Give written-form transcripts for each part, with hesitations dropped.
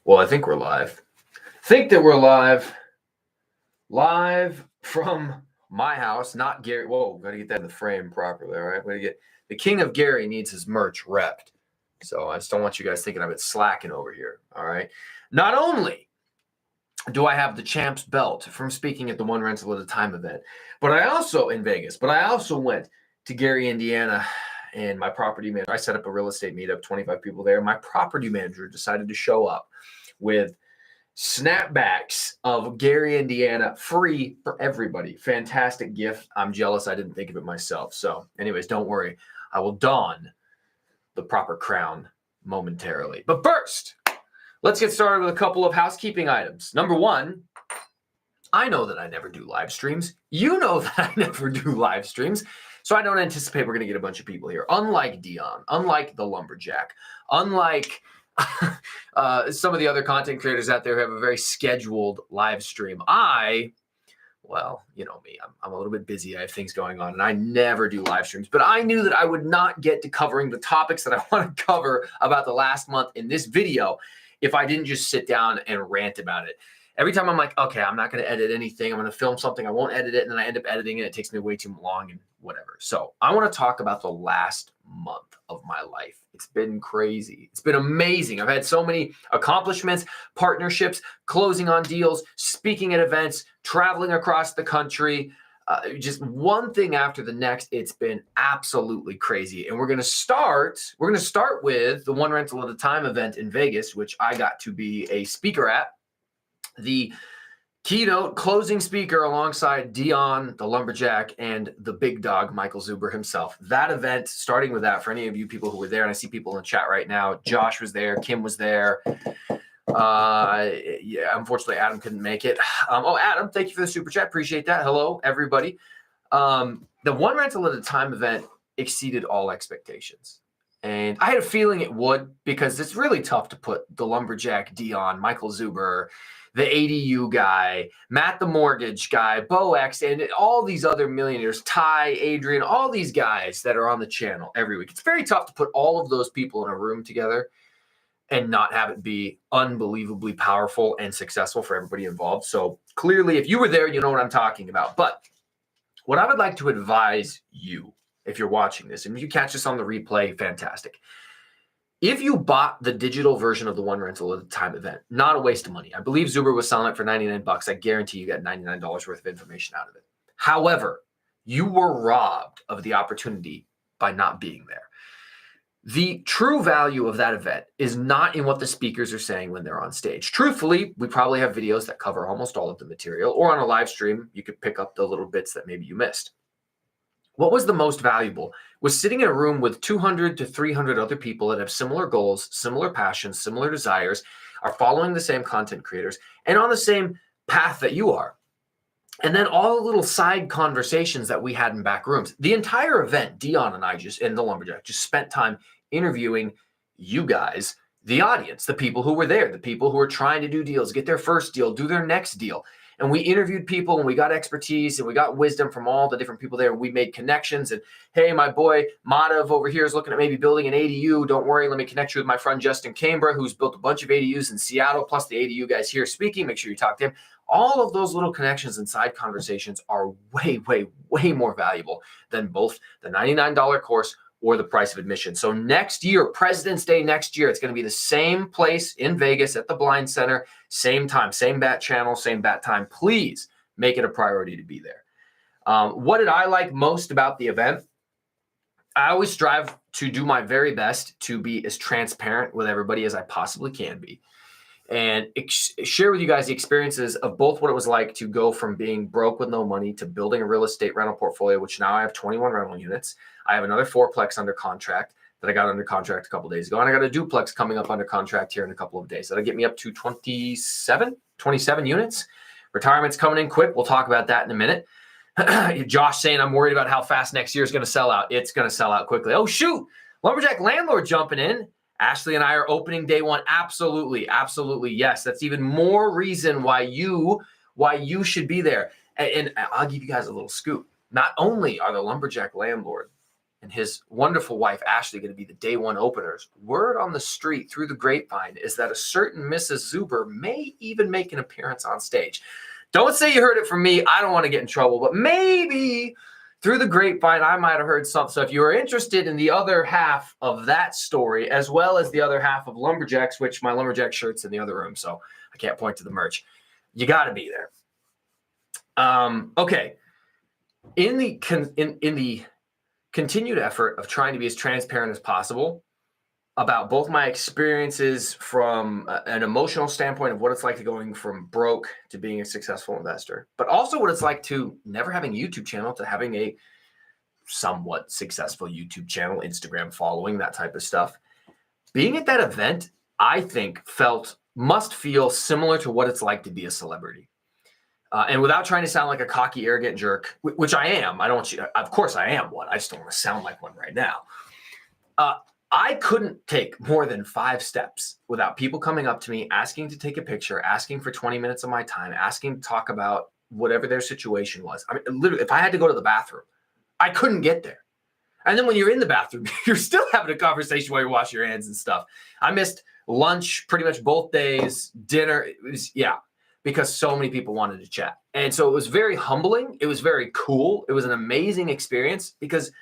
Well, I think we're live. Think that we're live. Live from my house, not Gary. Whoa, got to get that in the frame properly. All right, we get the king of Gary needs his merch repped. So I just don't want you guys thinking I've been slacking over here. All right. Not only do I have the champ's belt from speaking at the One Rental at a Time event, but I also in Vegas. But I also went to Gary, Indiana. And my property manager, I set up a real estate meetup, 25 people there. My property manager decided to show up with snapbacks of Gary, Indiana, free for everybody. Fantastic gift. I'm jealous I didn't think of it myself. So anyways, don't worry. I will don the proper crown momentarily. But first, let's get started with a couple of housekeeping items. Number one, I know that I never do live streams. You know that I never do live streams. So I don't anticipate we're going to get a bunch of people here. Unlike Dion, unlike the Lumberjack, unlike some of the other content creators out there who have a very scheduled live stream. Well, you know me, I'm a little bit busy. I have things going on and I never do live streams, but I knew that I would not get to covering the topics that I want to cover about the last month in this video if I didn't just sit down and rant about it. Every time I'm like, okay, I'm not going to edit anything. I'm going to film something. I won't edit it. And then I end up editing it. It takes me way too long and whatever. So I want to talk about the last month of my life. It's been crazy. It's been amazing. I've had so many accomplishments, partnerships, closing on deals, speaking at events, traveling across the country, just one thing after the next. It's been absolutely crazy. And we're going to start with the One Rental at a Time event in Vegas, which I got to be a speaker at. The keynote closing speaker alongside Dion, the Lumberjack, and the big dog, Michael Zuber himself. That event, starting with that, for any of you people who were there, and I see people in the chat right now, Josh was there, Kim was there. Yeah, unfortunately, Adam couldn't make it. Adam, thank you for the super chat. Appreciate that. Hello, everybody. The One Rental at a Time event exceeded all expectations. And I had a feeling it would, because it's really tough to put the Lumberjack, Dion, Michael Zuber, the ADU guy, Matt the mortgage guy, Bo X, and all these other millionaires, Ty, Adrian, all these guys that are on the channel every week. It's very tough to put all of those people in a room together and not have it be unbelievably powerful and successful for everybody involved. So clearly, if you were there, you know what I'm talking about. But what I would like to advise you, if you're watching this, and if you catch this on the replay, fantastic. If you bought the digital version of the One Rental at a Time event, not a waste of money. I believe Zuber was selling it for $99. I guarantee you got $99 worth of information out of it. However, you were robbed of the opportunity by not being there. The true value of that event is not in what the speakers are saying when they're on stage. Truthfully, we probably have videos that cover almost all of the material, or on a live stream, you could pick up the little bits that maybe you missed. What was the most valuable was sitting in a room with 200 to 300 other people that have similar goals, similar passions, similar desires, are following the same content creators, and on the same path that you are. And then all the little side conversations that we had in back rooms. The entire event, Dion and I and the Lumberjack just spent time interviewing you guys, the audience, the people who were there, the people who are trying to do deals, get their first deal, do their next deal. And we interviewed people and we got expertise and we got wisdom from all the different people there. We made connections and, hey, my boy Madhav over here is looking at maybe building an ADU. Don't worry, let me connect you with my friend Justin Cambra, who's built a bunch of ADUs in Seattle, plus the ADU guys here speaking. Make sure you talk to him. All of those little connections and side conversations are way, way, way more valuable than both the $99 course or the price of admission. So next year, President's Day next year, it's going to be the same place in Vegas at the Blind Center, same time, same bat channel, same bat time. Please make it a priority to be there. What did I like most about the event? I always strive to do my very best to be as transparent with everybody as I possibly can be, and share with you guys the experiences of both what it was like to go from being broke with no money to building a real estate rental portfolio, which now I have 21 rental units. I have another fourplex under contract that I got under contract a couple of days ago. And I got a duplex coming up under contract here in a couple of days. That'll get me up to 27 units. Retirement's coming in quick. We'll talk about that in a minute. Josh saying I'm worried about how fast next year is going to sell out. It's going to sell out quickly. Oh, shoot. Lumberjack landlord jumping in. Ashley and I are opening day one. Absolutely. Absolutely. Yes. That's even more reason why you should be there. And I'll give you guys a little scoop. Not only are the Lumberjack landlord and his wonderful wife, Ashley, going to be the day one openers. Word on the street through the grapevine is that a certain Mrs. Zuber may even make an appearance on stage. Don't say you heard it from me. I don't want to get in trouble, but maybe through the grapevine, I might have heard something. So if you are interested in the other half of that story, as well as the other half of Lumberjacks, which my Lumberjack shirt's in the other room, so I can't point to the merch, you got to be there. Okay. In the continued effort of trying to be as transparent as possible about both my experiences from an emotional standpoint of what it's like to going from broke to being a successful investor, but also what it's like to never having a YouTube channel to having a somewhat successful YouTube channel, Instagram following, that type of stuff. Being at that event, I think must feel similar to what it's like to be a celebrity. And without trying to sound like a cocky, arrogant jerk, which I am, of course I am one. I just don't want to sound like one right now. I couldn't take more than 5 steps without people coming up to me, asking to take a picture, asking for 20 minutes of my time, asking to talk about whatever their situation was. I mean, literally, if I had to go to the bathroom, I couldn't get there. And then when you're in the bathroom, you're still having a conversation while you wash your hands and stuff. I missed lunch pretty much both days, dinner. Because so many people wanted to chat. And so it was very humbling. It was very cool. It was an amazing experience because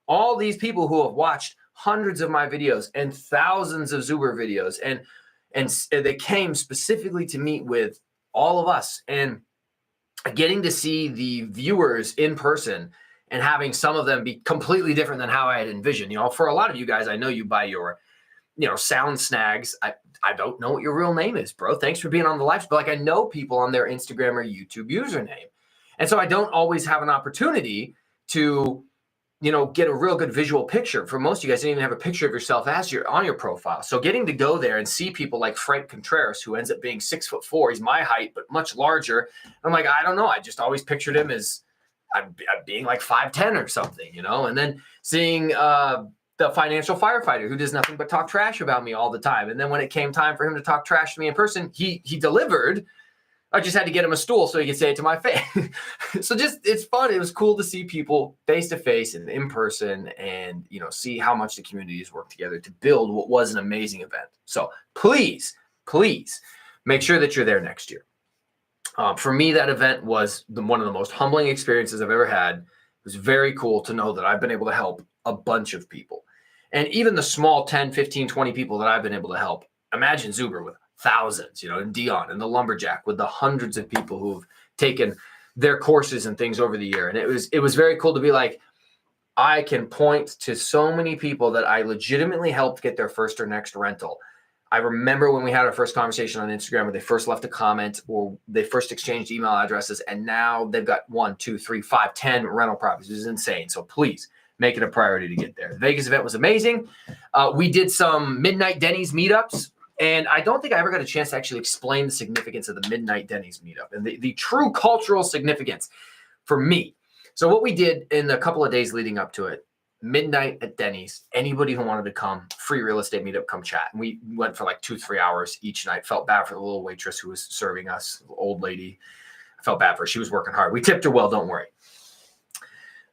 all these people who have watched hundreds of my videos and thousands of Zuber videos, and they came specifically to meet with all of us, and getting to see the viewers in person and having some of them be completely different than how I had envisioned. For a lot of you guys, I know you buy your, sound snags. I don't know what your real name is, bro. Thanks for being on the live. But I know people on their Instagram or YouTube username. And so I don't always have an opportunity to, get a real good visual picture. For most of you guys, didn't even have a picture of yourself on your profile. So getting to go there and see people like Frank Contreras, who ends up being 6'4", he's my height, but much larger. I'm like, I don't know. I just always pictured him as being like 5'10" or something, and then seeing, the financial firefighter who does nothing but talk trash about me all the time. And then when it came time for him to talk trash to me in person, he delivered. I just had to get him a stool so he could say it to my face. So it's fun. It was cool to see people face to face and in person and, see how much the communities work together to build what was an amazing event. So please make sure that you're there next year. For me, that event was one of the most humbling experiences I've ever had. It was very cool to know that I've been able to help a bunch of people. And even the small 10, 15, 20 people that I've been able to help. Imagine Zuber with thousands, and Dion and the Lumberjack with the hundreds of people who've taken their courses and things over the year. And it was very cool to be like, I can point to so many people that I legitimately helped get their first or next rental. I remember when we had our first conversation on Instagram where they first left a comment or they first exchanged email addresses, and now they've got 1, 2, 3, 5, 10 rental properties. It is insane. So please make it a priority to get there. The Vegas event was amazing. We did some midnight Denny's meetups, and I don't think I ever got a chance to actually explain the significance of the midnight Denny's meetup and the true cultural significance for me. So what we did in the couple of days leading up to it, midnight at Denny's, anybody who wanted to come, free real estate meetup, come chat. And we went for like 2-3 hours each night. Felt bad for the little waitress who was serving us, old lady. I felt bad for her. She was working hard. We tipped her well, don't worry.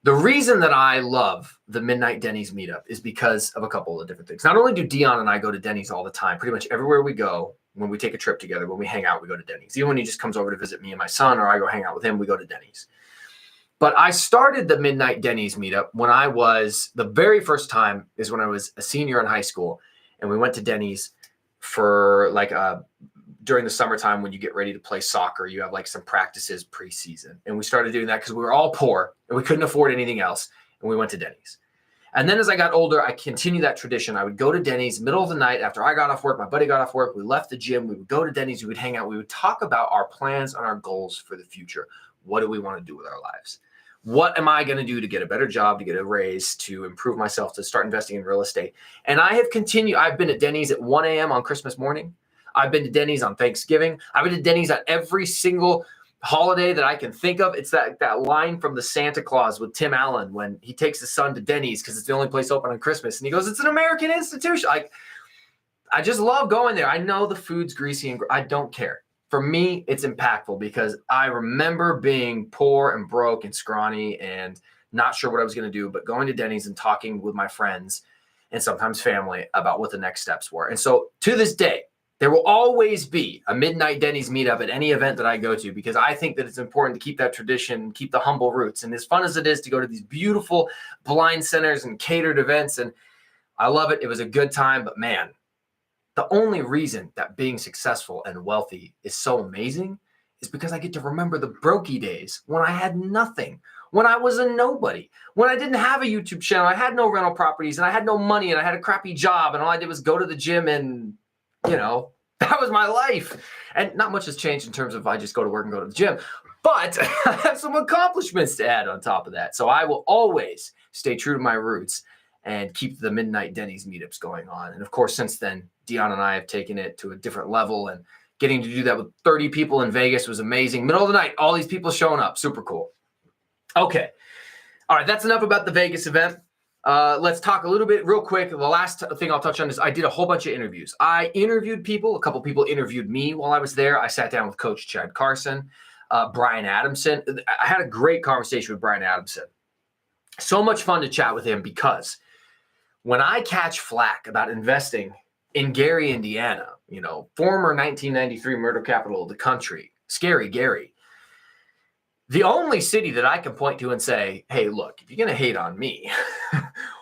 The reason that I love the midnight Denny's meetup is because of a couple of different things. Not only do Dion and I go to Denny's all the time, pretty much everywhere we go, when we take a trip together, when we hang out, we go to Denny's. Even when he just comes over to visit me and my son, or I go hang out with him, we go to Denny's. But I started the midnight Denny's meetup when the very first time is when I was a senior in high school, and we went to Denny's for during the summertime when you get ready to play soccer, you have like some practices preseason. And we started doing that because we were all poor and we couldn't afford anything else. And we went to Denny's. And then as I got older, I continued that tradition. I would go to Denny's middle of the night after I got off work, my buddy got off work, we left the gym, we would go to Denny's, we would hang out, we would talk about our plans and our goals for the future. What do we want to do with our lives? What am I going to do to get a better job, to get a raise, to improve myself, to start investing in real estate? And I have continued. I've been at Denny's at 1 a.m. on Christmas morning. I've been to Denny's on Thanksgiving. I've been to Denny's on every single holiday that I can think of. It's that line from the Santa Claus with Tim Allen when he takes his son to Denny's because it's the only place open on Christmas. And he goes, it's an American institution. I just love going there. I know the food's greasy and I don't care. For me, it's impactful because I remember being poor and broke and scrawny and not sure what I was going to do, but going to Denny's and talking with my friends and sometimes family about what the next steps were. And so to this day, there will always be a midnight Denny's meetup at any event that I go to, because I think that it's important to keep that tradition, keep the humble roots. And as fun as it is to go to these beautiful blind centers and catered events, and I love it. It was a good time, but man, the only reason that being successful and wealthy is so amazing is because I get to remember the brokey days when I had nothing, when I was a nobody, when I didn't have a YouTube channel, I had no rental properties, and I had no money, and I had a crappy job, and all I did was go to the gym, and that was my life. And not much has changed in terms of I just go to work and go to the gym, but I have some accomplishments to add on top of that. So I will always stay true to my roots and keep the midnight Denny's meetups going on. And of course, since then, Dion and I have taken it to a different level, and getting to do that with 30 people in Vegas was amazing. Middle of the night, all these people showing up, super cool. Okay. All right. That's enough about the Vegas event. Let's talk a little bit real quick. The last thing I'll touch on is I did a whole bunch of interviews. I interviewed people. A couple people interviewed me while I was there. I sat down with Coach Chad Carson, Brian Adamson. I had a great conversation with Brian Adamson. So much fun to chat with him, because when I catch flack about investing in Gary, Indiana, former 1993 murder capital of the country, scary Gary, the only city that I can point to and say, hey, look, if you're going to hate on me,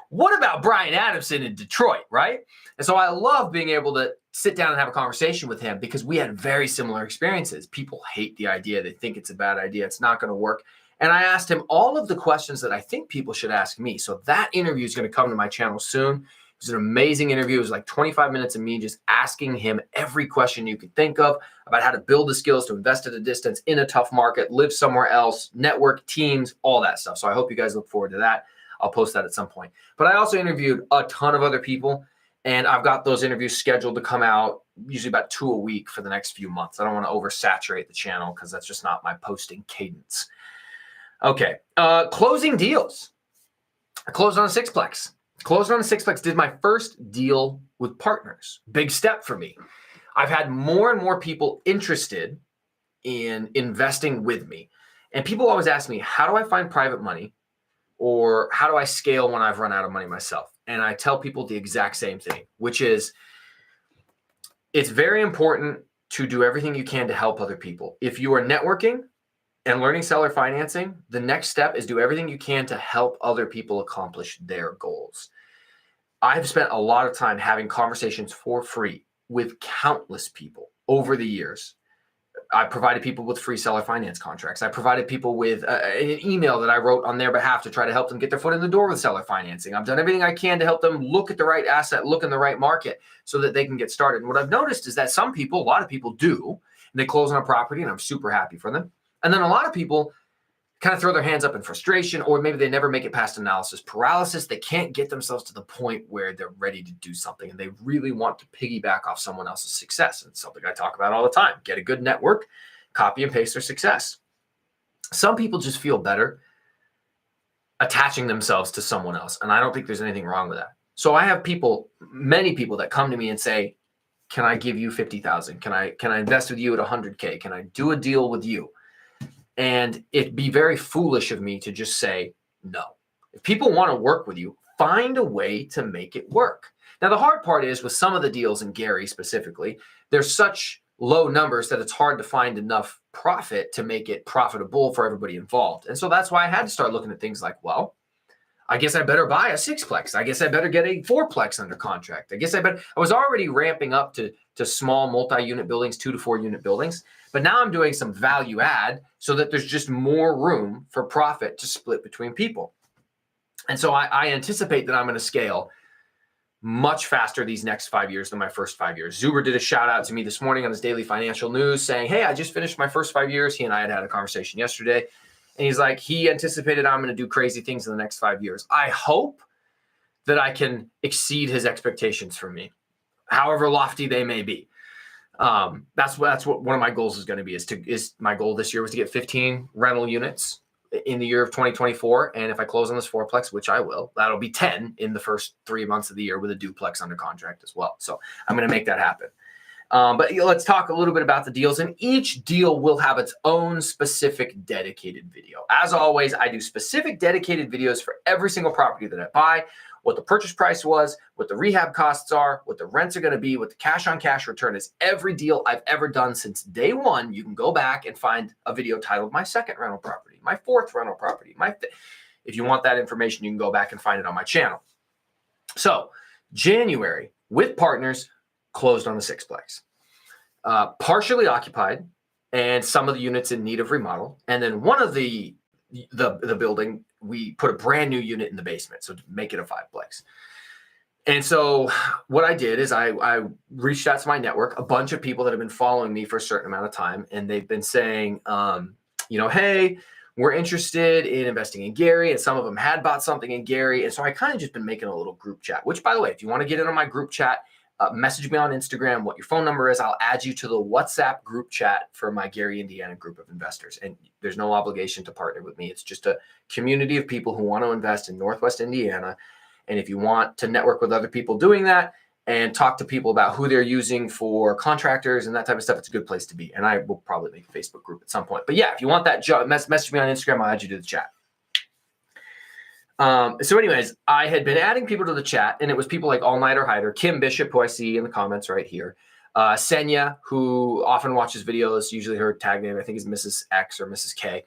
what about Brian Adamson in Detroit, right? And so I love being able to sit down and have a conversation with him, because we had very similar experiences. People hate the idea. They think it's a bad idea. It's not going to work. And I asked him all of the questions that I think people should ask me. So that interview is going to come to my channel soon. It was an amazing interview. It was like 25 minutes of me just asking him every question you could think of about how to build the skills to invest at a distance in a tough market, live somewhere else, network, teams, all that stuff. So I hope you guys look forward to that. I'll post that at some point. But I also interviewed a ton of other people, and I've got those interviews scheduled to come out usually about 2 a week for the next few months. I don't want to oversaturate the channel, because that's just not my posting cadence. Okay, closing deals. I closed on a sixplex. Did my first deal with partners. Big step for me. I've had more and more people interested in investing with me. And people always ask me, how do I find private money? Or how do I scale when I've run out of money myself? And I tell people the exact same thing, which is it's very important to do everything you can to help other people. If you are networking and learning seller financing, the next step is do everything you can to help other people accomplish their goals. I've spent a lot of time having conversations for free with countless people over the years. I provided people with free seller finance contracts. I provided people with an email that I wrote on their behalf to try to help them get their foot in the door with seller financing. I've done everything I can to help them look at the right asset, look in the right market so that they can get started. And what I've noticed is that a lot of people do, and they close on a property, and I'm super happy for them. And then a lot of people kind of throw their hands up in frustration, or maybe they never make it past analysis paralysis. They can't get themselves to the point where they're ready to do something, and they really want to piggyback off someone else's success. And it's something I talk about all the time. Get a good network, copy and paste their success. Some people just feel better attaching themselves to someone else, and I don't think there's anything wrong with that. So I have many people that come to me and say, can I give you 50,000? Can I invest with you at 100K? Can I do a deal with you? And it'd be very foolish of me to just say no. If people want to work with you, find a way to make it work. Now, the hard part is with some of the deals in Gary specifically, there's such low numbers that it's hard to find enough profit to make it profitable for everybody involved. And so that's why I had to start looking at things like, well, I guess I better buy a sixplex. I guess I better get a fourplex under contract. I was already ramping up to small multi-unit buildings, 2 to 4 unit buildings. But now I'm doing some value add so that there's just more room for profit to split between people. And so I anticipate that I'm going to scale much faster these next 5 years than my first 5 years. Zuber did a shout out to me this morning on his daily financial news saying, hey, I just finished my first 5 years. He and I had a conversation yesterday. And he's like, he anticipated I'm going to do crazy things in the next 5 years. I hope that I can exceed his expectations for me, however lofty they may be. That's what one of my goals is going to be. Is my goal this year was to get 15 rental units in the year of 2024. And if I close on this fourplex, which I will, that'll be 10 in the first 3 months of the year with a duplex under contract as well. So I'm going to make that happen. But let's talk a little bit about the deals, and each deal will have its own specific dedicated video. As always, I do specific dedicated videos for every single property that I buy, what the purchase price was, what the rehab costs are, what the rents are going to be, what the cash on cash return is. Every deal I've ever done since day one, you can go back and find a video titled My Second Rental Property, My Fourth Rental Property. If you want that information, you can go back and find it on my channel. So January, with partners, closed on the sixplex. Partially occupied, and some of the units in need of remodel. And then one of the building, we put a brand new unit in the basement, so to make it a fiveplex. And so what I did is I reached out to my network, a bunch of people that have been following me for a certain amount of time, and they've been saying, hey, we're interested in investing in Gary, and some of them had bought something in Gary. And so I kind of just been making a little group chat, which, by the way, if you want to get in on my group chat, message me on Instagram what your phone number is. I'll add you to the WhatsApp group chat for my Gary, Indiana group of investors. And there's no obligation to partner with me. It's just a community of people who want to invest in Northwest Indiana. And if you want to network with other people doing that and talk to people about who they're using for contractors and that type of stuff, it's a good place to be. And I will probably make a Facebook group at some point. But yeah, if you want that, message me on Instagram. I'll add you to the chat. So anyways, I had been adding people to the chat, and it was people like All Nighter Hider, Kim Bishop, who I see in the comments right here, Senya, who often watches videos, usually her tag name, I think, is Mrs. X or Mrs. K.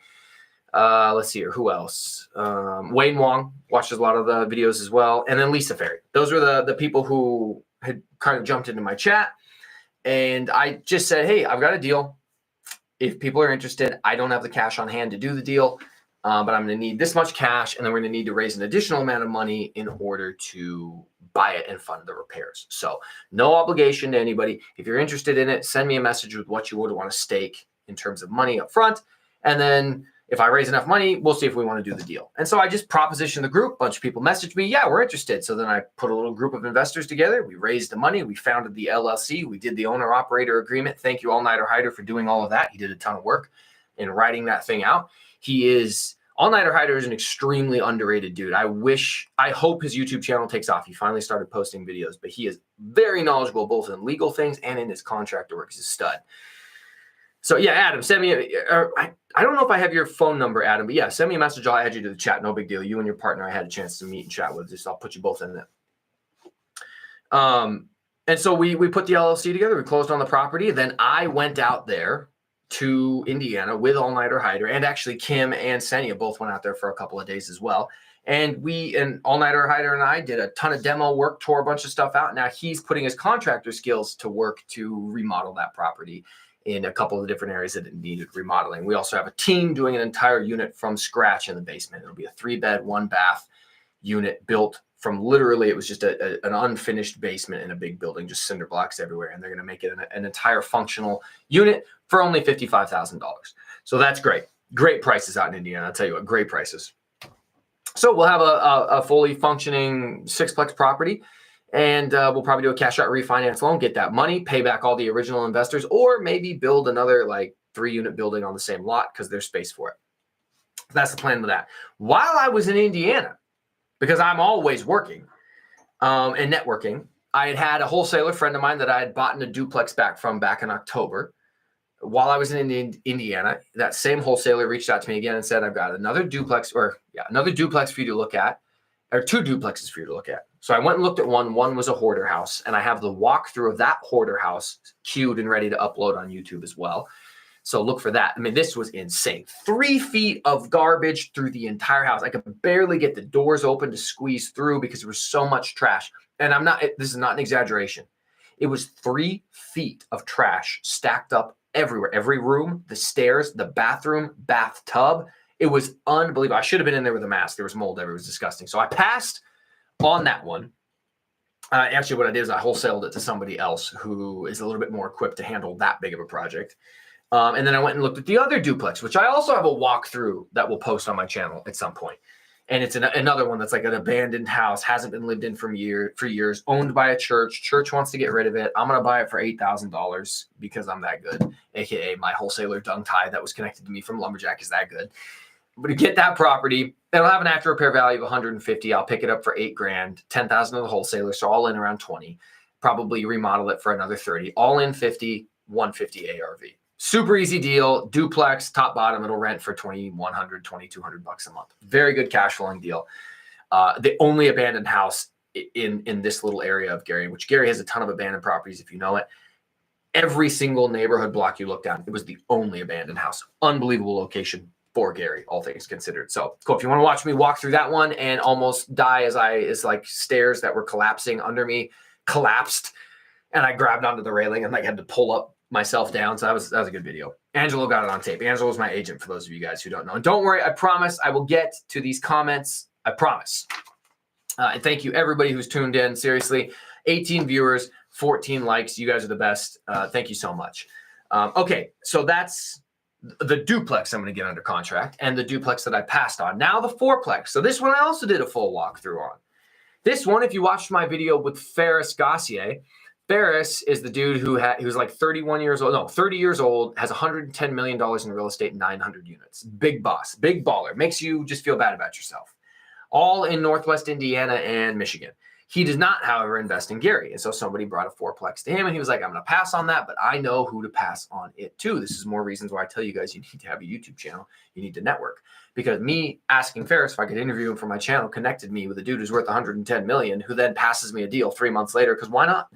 Let's see here. Who else? Wayne Wong watches a lot of the videos as well. And then Lisa Ferry. Those were the people who had kind of jumped into my chat. And I just said, hey, I've got a deal. If people are interested, I don't have the cash on hand to do the deal. But I'm going to need this much cash, and then we're going to need to raise an additional amount of money in order to buy it and fund the repairs. So no obligation to anybody. If you're interested in it, send me a message with what you would want to stake in terms of money up front. And then if I raise enough money, we'll see if we want to do the deal. And so I just propositioned the group. A bunch of people messaged me, yeah, we're interested. So then I put a little group of investors together. We raised the money. We founded the LLC. We did the owner-operator agreement. Thank you, All Nighter Hider, for doing all of that. He did a ton of work in writing that thing out. All Nighter Hider is an extremely underrated dude. I hope his YouTube channel takes off. He finally started posting videos, but he is very knowledgeable both in legal things and in his contractor work. He's a stud. So yeah, Adam, send me I don't know if I have your phone number, Adam, but yeah, send me a message. I'll add you to the chat. No big deal. You and your partner, I had a chance to meet and chat with. Just I'll put you both in there. And so we put the LLC together. We closed on the property. Then I went out there to Indiana with All Nighter Hider, and actually Kim and Senya both went out there for a couple of days as well. And All Nighter Hider and I did a ton of demo work, tore a bunch of stuff out. Now he's putting his contractor skills to work to remodel that property in a couple of different areas that it needed remodeling. We also have a team doing an entire unit from scratch in the basement. It'll be a 3-bed, 1-bath unit built from literally, it was just an unfinished basement in a big building, just cinder blocks everywhere. And they're going to make it an entire functional unit for only $55,000. So that's great. Great prices out in Indiana. I'll tell you what, great prices. So we'll have a fully functioning sixplex property, and we'll probably do a cash out refinance loan, get that money, pay back all the original investors, or maybe build another 3-unit building on the same lot because there's space for it. That's the plan with that. While I was in Indiana, because I'm always working and networking, I had a wholesaler friend of mine that I had bought a duplex back in October. While I was in Indiana, that same wholesaler reached out to me again and said, I've got another duplex for you to look at, or 2 duplexes for you to look at. So I went and looked at one. One was a hoarder house, and I have the walkthrough of that hoarder house queued and ready to upload on YouTube as well. So look for that. I mean, this was insane. 3 feet of garbage through the entire house. I could barely get the doors open to squeeze through because there was so much trash. And this is not an exaggeration. It was 3 feet of trash stacked up everywhere. Every room, the stairs, the bathroom, bathtub. It was unbelievable. I should have been in there with a mask. There was mold everywhere. It was disgusting. So I passed on that one. Actually, what I did is I wholesaled it to somebody else who is a little bit more equipped to handle that big of a project. And then I went and looked at the other duplex, which I also have a walkthrough that we'll post on my channel at some point. And it's another one that's like an abandoned house, hasn't been lived in for years, owned by a church. Church wants to get rid of it. I'm going to buy it for $8,000 because I'm that good, aka my wholesaler dung tie that was connected to me from Lumberjack is that good. But to get that property, it'll have an after repair value of $150,000. I'll pick it up for $8,000, $10,000 of the wholesaler, so all in around $20,000. probably remodel it for another 30, all in 50, 150 ARV. Super easy deal, duplex, top bottom. It'll rent for $2,100, $2,200 a month. Very good cash flowing deal. The only abandoned house in this little area of Gary, which Gary has a ton of abandoned properties, if you know it. Every single neighborhood block you look down, it was the only abandoned house. Unbelievable location for Gary, all things considered. So cool. If you want to watch me walk through that one and almost die as like stairs that were collapsing under me collapsed, and I grabbed onto the railing and like had to pull up myself down. So that was a good video. Angelo got it on tape. Angelo was my agent, for those of you guys who don't know. And don't worry, I promise I will get to these comments. I promise. And thank you everybody who's tuned in. Seriously, 18 viewers, 14 likes. You guys are the best. Thank you so much. Okay, so that's the duplex I'm going to get under contract and the duplex that I passed on. Now the fourplex. So this one I also did a full walkthrough on. This one, if you watched my video with Ferris Gossier, Ferris is the dude who's like 30 years old, has $110 million in real estate, 900 units. Big boss, big baller. Makes you just feel bad about yourself. All in Northwest Indiana and Michigan. He does not, however, invest in Gary. And so somebody brought a fourplex to him and he was like, I'm going to pass on that, but I know who to pass on it to. This is more reasons why I tell you guys you need to have a YouTube channel. You need to network. Because me asking Ferris if I could interview him for my channel connected me with a dude who's worth 110 million, who then passes me a deal 3 months later, because why not?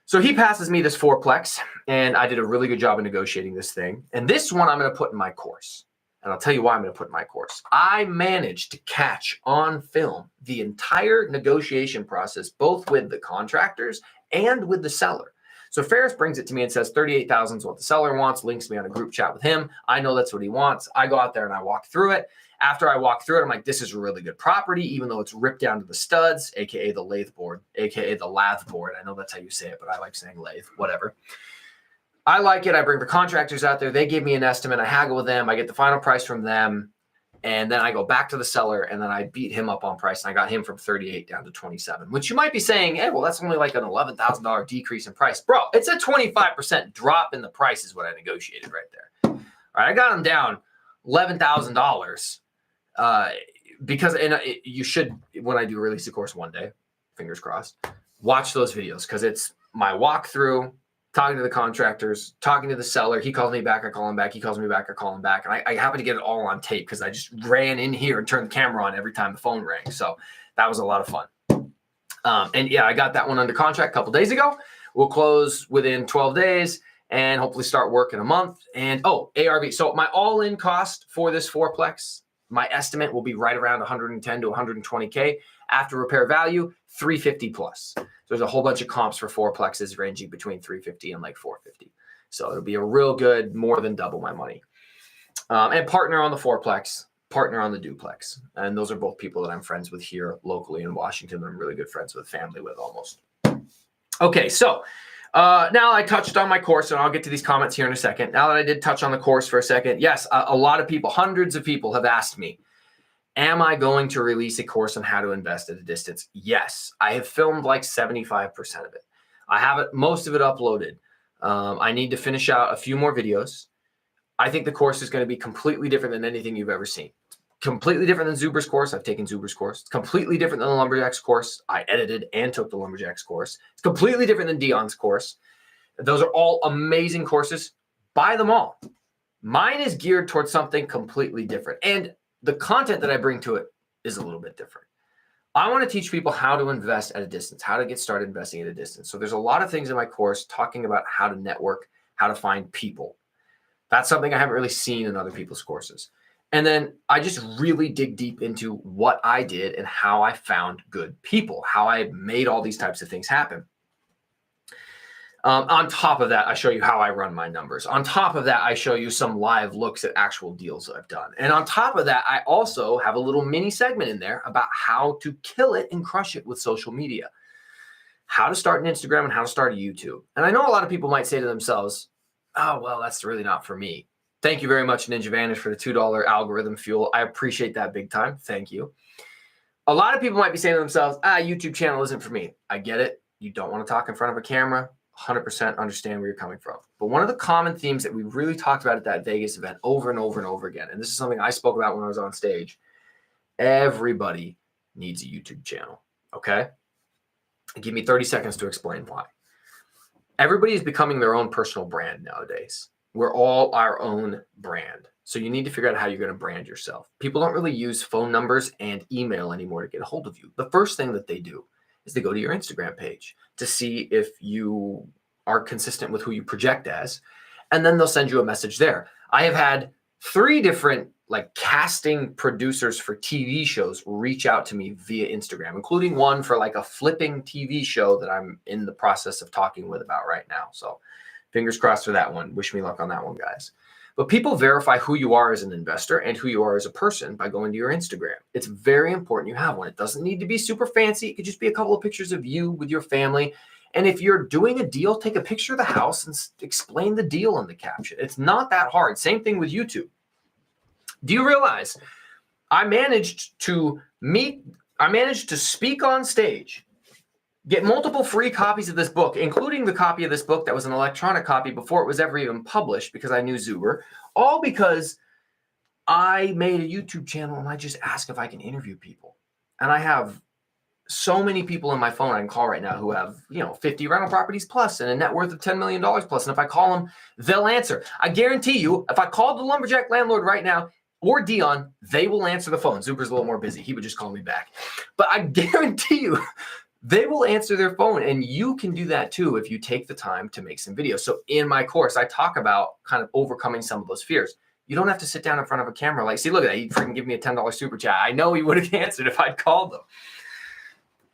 So he passes me this fourplex, and I did a really good job of negotiating this thing. And this one I'm going to put in my course. And I'll tell you why I'm going to put in my course. I managed to catch on film the entire negotiation process, both with the contractors and with the seller. So Ferris brings it to me and says 38,000 is what the seller wants, links me on a group chat with him. I know that's what he wants. I go out there and I walk through it. After I walk through it, I'm like, this is a really good property, even though it's ripped down to the studs, aka the lathe board, aka the lathe board. I know that's how you say it, but I like saying lathe, whatever. I like it. I bring the contractors out there. They give me an estimate. I haggle with them. I get the final price from them. And then I go back to the seller and then I beat him up on price. And I got him from 38 down to 27, which you might be saying, hey, well, that's only like an $11,000 decrease in price. Bro, it's a 25% drop in the price is what I negotiated right there. All right, I got him down $11,000 because you should, when I do release the course one day, fingers crossed, watch those videos because it's my walkthrough, talking to the contractors, talking to the seller. He calls me back, I call him back. He calls me back, I call him back. And I happen to get it all on tape because I just ran in here and turned the camera on every time the phone rang. So that was a lot of fun. And yeah, I got that one under contract a couple days ago. We'll close within 12 days and hopefully start work in a month. And ARV. So my all-in cost for this fourplex, my estimate will be right around 110 to 120K. After repair value, 350 plus. There's a whole bunch of comps for fourplexes ranging between 350 and like 450. So it'll be a real good, more than double my money. And partner on the fourplex, partner on the duplex. And those are both people that I'm friends with here locally in Washington. I'm really good friends with, family with almost. Okay, so now I touched on my course, and I'll get to these comments here in a second. Now that I did touch on the course for a second, yes, a lot of people, hundreds of people have asked me, am I going to release a course on how to invest at a distance? Yes, I have filmed like 75% of it. I have it, most of it uploaded. I need to finish out a few more videos. I think the course is going to be completely different than anything you've ever seen. Completely different than Zuber's course. I've taken Zuber's course. It's completely different than the Lumberjacks course. I edited and took the Lumberjacks course. It's completely different than Dion's course. Those are all amazing courses. Buy them all. Mine is geared towards something completely different. And the content that I bring to it is a little bit different. I want to teach people how to invest at a distance, how to get started investing at a distance. So there's a lot of things in my course talking about how to network, how to find people. That's something I haven't really seen in other people's courses. And then I just really dig deep into what I did and how I found good people, how I made all these types of things happen. On top of that, I show you how I run my numbers. On top of that, I show you some live looks at actual deals that I've done. And on top of that, I also have a little mini segment in there about how to kill it and crush it with social media, how to start an Instagram and how to start a YouTube. And I know a lot of people might say to themselves, oh, well, that's really not for me. Thank you very much, Ninja Vantage, for the $2 algorithm fuel. I appreciate that big time. Thank you. A lot of people might be saying to themselves, YouTube channel isn't for me. I get it. You don't want to talk in front of a camera. 100% understand where you're coming from. But one of the common themes that we really talked about at that Vegas event over and over and over again, and this is something I spoke about when I was on stage, everybody needs a YouTube channel, okay? Give me 30 seconds to explain why. Everybody is becoming their own personal brand nowadays. We're all our own brand. So you need to figure out how you're going to brand yourself. People don't really use phone numbers and email anymore to get a hold of you. The first thing that they do is they go to your Instagram page to see if you are consistent with who you project as, and then they'll send you a message there. I have had 3 different casting producers for TV shows reach out to me via Instagram, including one for a flipping TV show that I'm in the process of talking with about right now. So fingers crossed for that one. Wish me luck on that one, guys. But people verify who you are as an investor and who you are as a person by going to your Instagram. It's very important you have one. It doesn't need to be super fancy. It could just be a couple of pictures of you with your family. And if you're doing a deal, take a picture of the house and explain the deal in the caption. It's not that hard. Same thing with YouTube. Do you realize I managed to speak on stage, get multiple free copies of this book, including the copy of this book that was an electronic copy before it was ever even published because I knew Zuber, all because I made a YouTube channel and I just ask if I can interview people. And I have so many people in my phone I can call right now who have, 50 rental properties plus and a net worth of $10 million plus. And if I call them, they'll answer. I guarantee you, if I called the lumberjack landlord right now, or Dion, they will answer the phone. Zuber's a little more busy. He would just call me back. But I guarantee you, they will answer their phone. And you can do that too if you take the time to make some videos. So in my course, I talk about kind of overcoming some of those fears. You don't have to sit down in front of a camera see, look at that. He freaking give me a $10 super chat. I know he would have answered if I'd called them.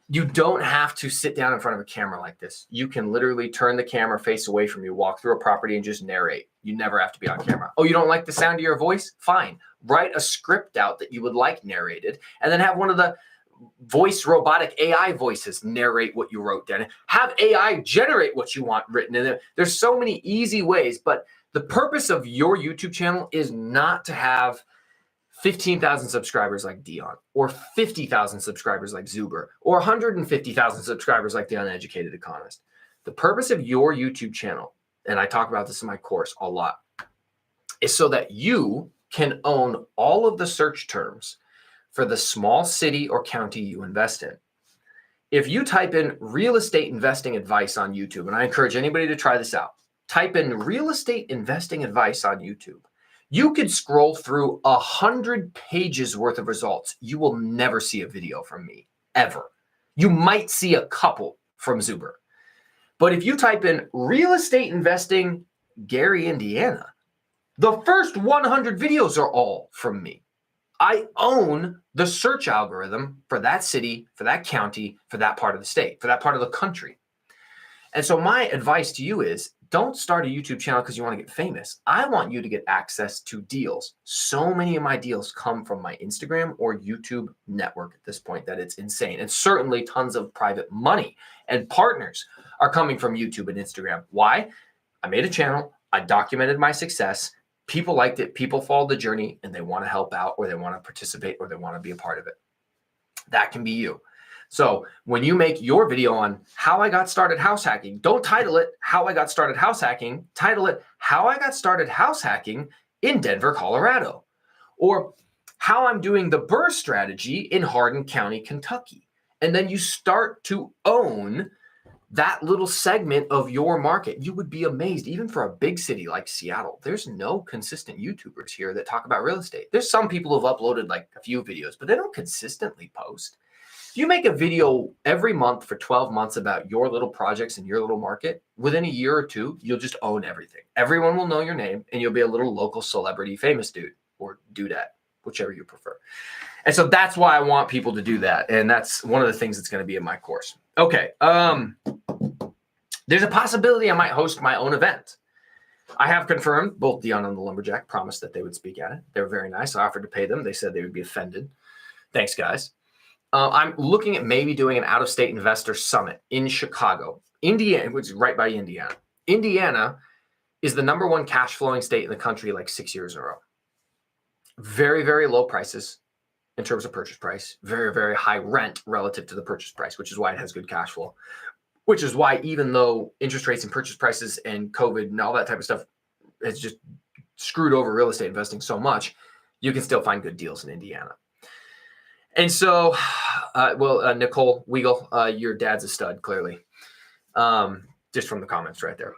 You don't have to sit down in front of a camera like this. You can literally turn the camera face away from you, walk through a property and just narrate. You never have to be on camera. Oh, you don't like the sound of your voice? Fine. Write a script out that you would like narrated and then have one of the voice robotic AI voices narrate what you wrote down. Have AI generate what you want written in there. There's so many easy ways, but the purpose of your YouTube channel is not to have 15,000 subscribers like Dion, or 50,000 subscribers like Zuber, or 150,000 subscribers like the Uneducated Economist. The purpose of your YouTube channel, and I talk about this in my course a lot, is so that you can own all of the search terms for the small city or county you invest in. If you type in real estate investing advice on YouTube, and I encourage anybody to try this out, type in real estate investing advice on YouTube. You could scroll through 100 pages worth of results. You will never see a video from me, ever. You might see a couple from Zuber. But if you type in real estate investing Gary, Indiana, the first 100 videos are all from me. I own the search algorithm for that city, for that county, for that part of the state, for that part of the country. And so my advice to you is, don't start a YouTube channel because you want to get famous. I want you to get access to deals. So many of my deals come from my Instagram or YouTube network at this point that it's insane. And certainly tons of private money and partners are coming from YouTube and Instagram. Why? I made a channel. I documented my success. People liked it. People followed the journey and they want to help out or they want to participate or they want to be a part of it. That can be you. So when you make your video on how I got started house hacking, don't title it how I got started house hacking. Title it how I got started house hacking in Denver, Colorado, or how I'm doing the BRRRR strategy in Hardin County, Kentucky. And then you start to own that little segment of your market. You would be amazed, even for a big city like Seattle, there's no consistent YouTubers here that talk about real estate. There's some people who have uploaded like a few videos, but they don't consistently post. If you make a video every month for 12 months about your little projects in your little market, within a year or two, you'll just own everything. Everyone will know your name and you'll be a little local celebrity famous dude or dudette, whichever you prefer. And so that's why I want people to do that. And that's one of the things that's going to be in my course. Okay. There's a possibility I might host my own event. I have confirmed both Dion and the Lumberjack promised that they would speak at it. They were very nice. I offered to pay them. They said they would be offended. Thanks, guys. I'm looking at maybe doing an out-of-state investor summit in Chicago, Indiana, which is right by Indiana. Indiana is the #1 cash flowing state in the country like 6 years in a row. Very, very low prices in terms of purchase price. Very, very high rent relative to the purchase price, which is why it has good cash flow. Which is why even though interest rates and purchase prices and COVID and all that type of stuff has just screwed over real estate investing so much, you can still find good deals in Indiana. And so, Nicole Weagle, your dad's a stud, clearly. Just from the comments right there.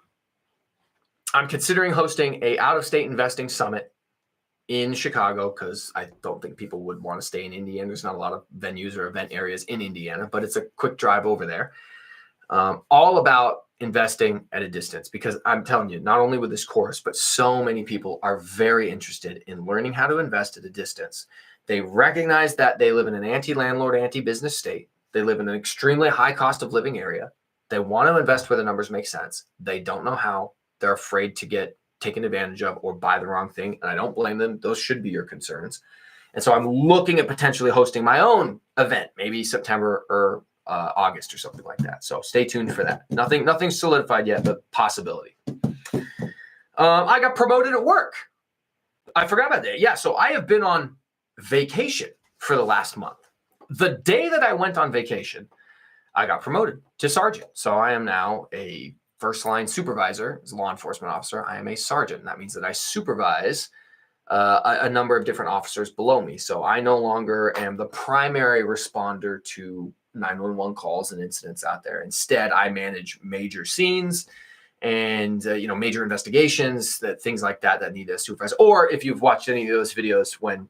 I'm considering hosting a out-of-state investing summit in Chicago because I don't think people would want to stay in Indiana. There's not a lot of venues or event areas in Indiana, but it's a quick drive over there. All about investing at a distance, because I'm telling you, not only with this course, but so many people are very interested in learning how to invest at a distance. They recognize that they live in an anti-landlord, anti-business state. They live in an extremely high cost of living area. They want to invest where the numbers make sense. They don't know how. They're afraid to get taken advantage of or buy the wrong thing. And I don't blame them. Those should be your concerns. And so I'm looking at potentially hosting my own event, maybe September or August or something like that. So stay tuned for that. Nothing solidified yet, but possibility. I got promoted at work. I forgot about that. Yeah, so I have been on vacation for the last month. The day that I went on vacation, I got promoted to sergeant. So I am now a first line supervisor as a law enforcement officer. I am a sergeant. And that means that I supervise a number of different officers below me. So I no longer am the primary responder to 911 calls and incidents out there. Instead, I manage major scenes and major investigations, things like that need a supervisor. Or if you've watched any of those videos when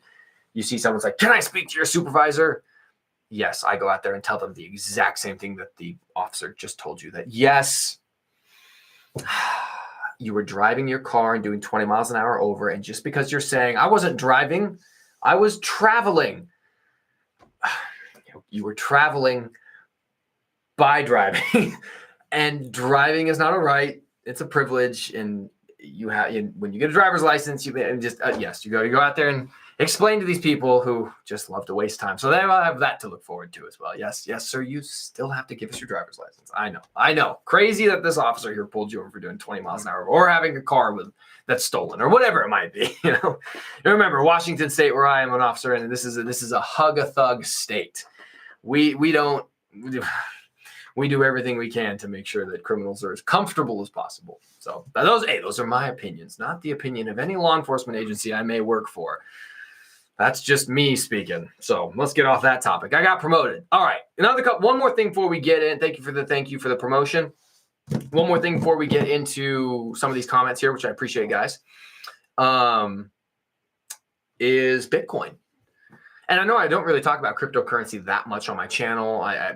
you see someone's like, "Can I speak to your supervisor?" Yes, I go out there and tell them the exact same thing that the officer just told you, that yes, you were driving your car and doing 20 miles an hour over. And just because you're saying, "I wasn't driving, I was traveling," you were traveling by driving. And driving is not a right. It's a privilege. And when you get a driver's license, you go out there and explain to these people who just love to waste time. So they will have that to look forward to as well. Yes, sir, you still have to give us your driver's license. I know. Crazy that this officer here pulled you over for doing 20 miles an hour or having a car that's stolen or whatever it might be. And remember, Washington State, where I am an officer, and this is a hug-a-thug state. We do everything we can to make sure that criminals are as comfortable as possible. So those are my opinions, not the opinion of any law enforcement agency I may work for. That's just me speaking. So let's get off that topic. I got promoted. All right. One more thing before we get in. Thank you for the promotion. One more thing before we get into some of these comments here, which I appreciate, guys, is Bitcoin. And I know I don't really talk about cryptocurrency that much on my channel. I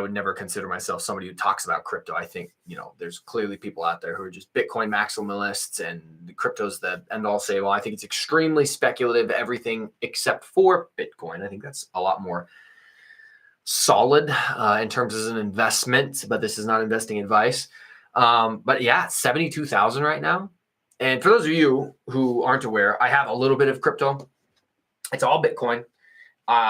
would never consider myself somebody who talks about crypto. I think, there's clearly people out there who are just Bitcoin maximalists, and the crypto's the end all say, well, I think it's extremely speculative, everything except for Bitcoin. I think that's a lot more solid in terms of an investment, but this is not investing advice. But yeah, 72,000 right now. And for those of you who aren't aware, I have a little bit of crypto. It's all Bitcoin.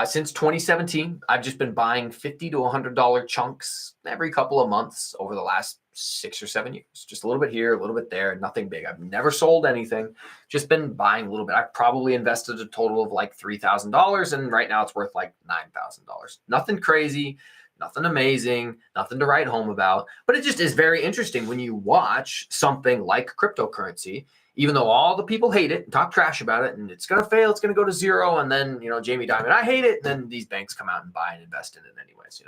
Since 2017, I've just been buying $50 to $100 chunks every couple of months over the last 6 or 7 years. Just a little bit here, a little bit there, nothing big. I've never sold anything, just been buying a little bit. I've probably invested a total of like $3,000, and right now it's worth like $9,000. Nothing crazy, nothing amazing, nothing to write home about, but it just is very interesting when you watch something like cryptocurrency. Even though all the people hate it and talk trash about it, and it's going to fail, it's going to go to zero, and then, Jamie Dimon, I hate it, and then these banks come out and buy and invest in it anyways,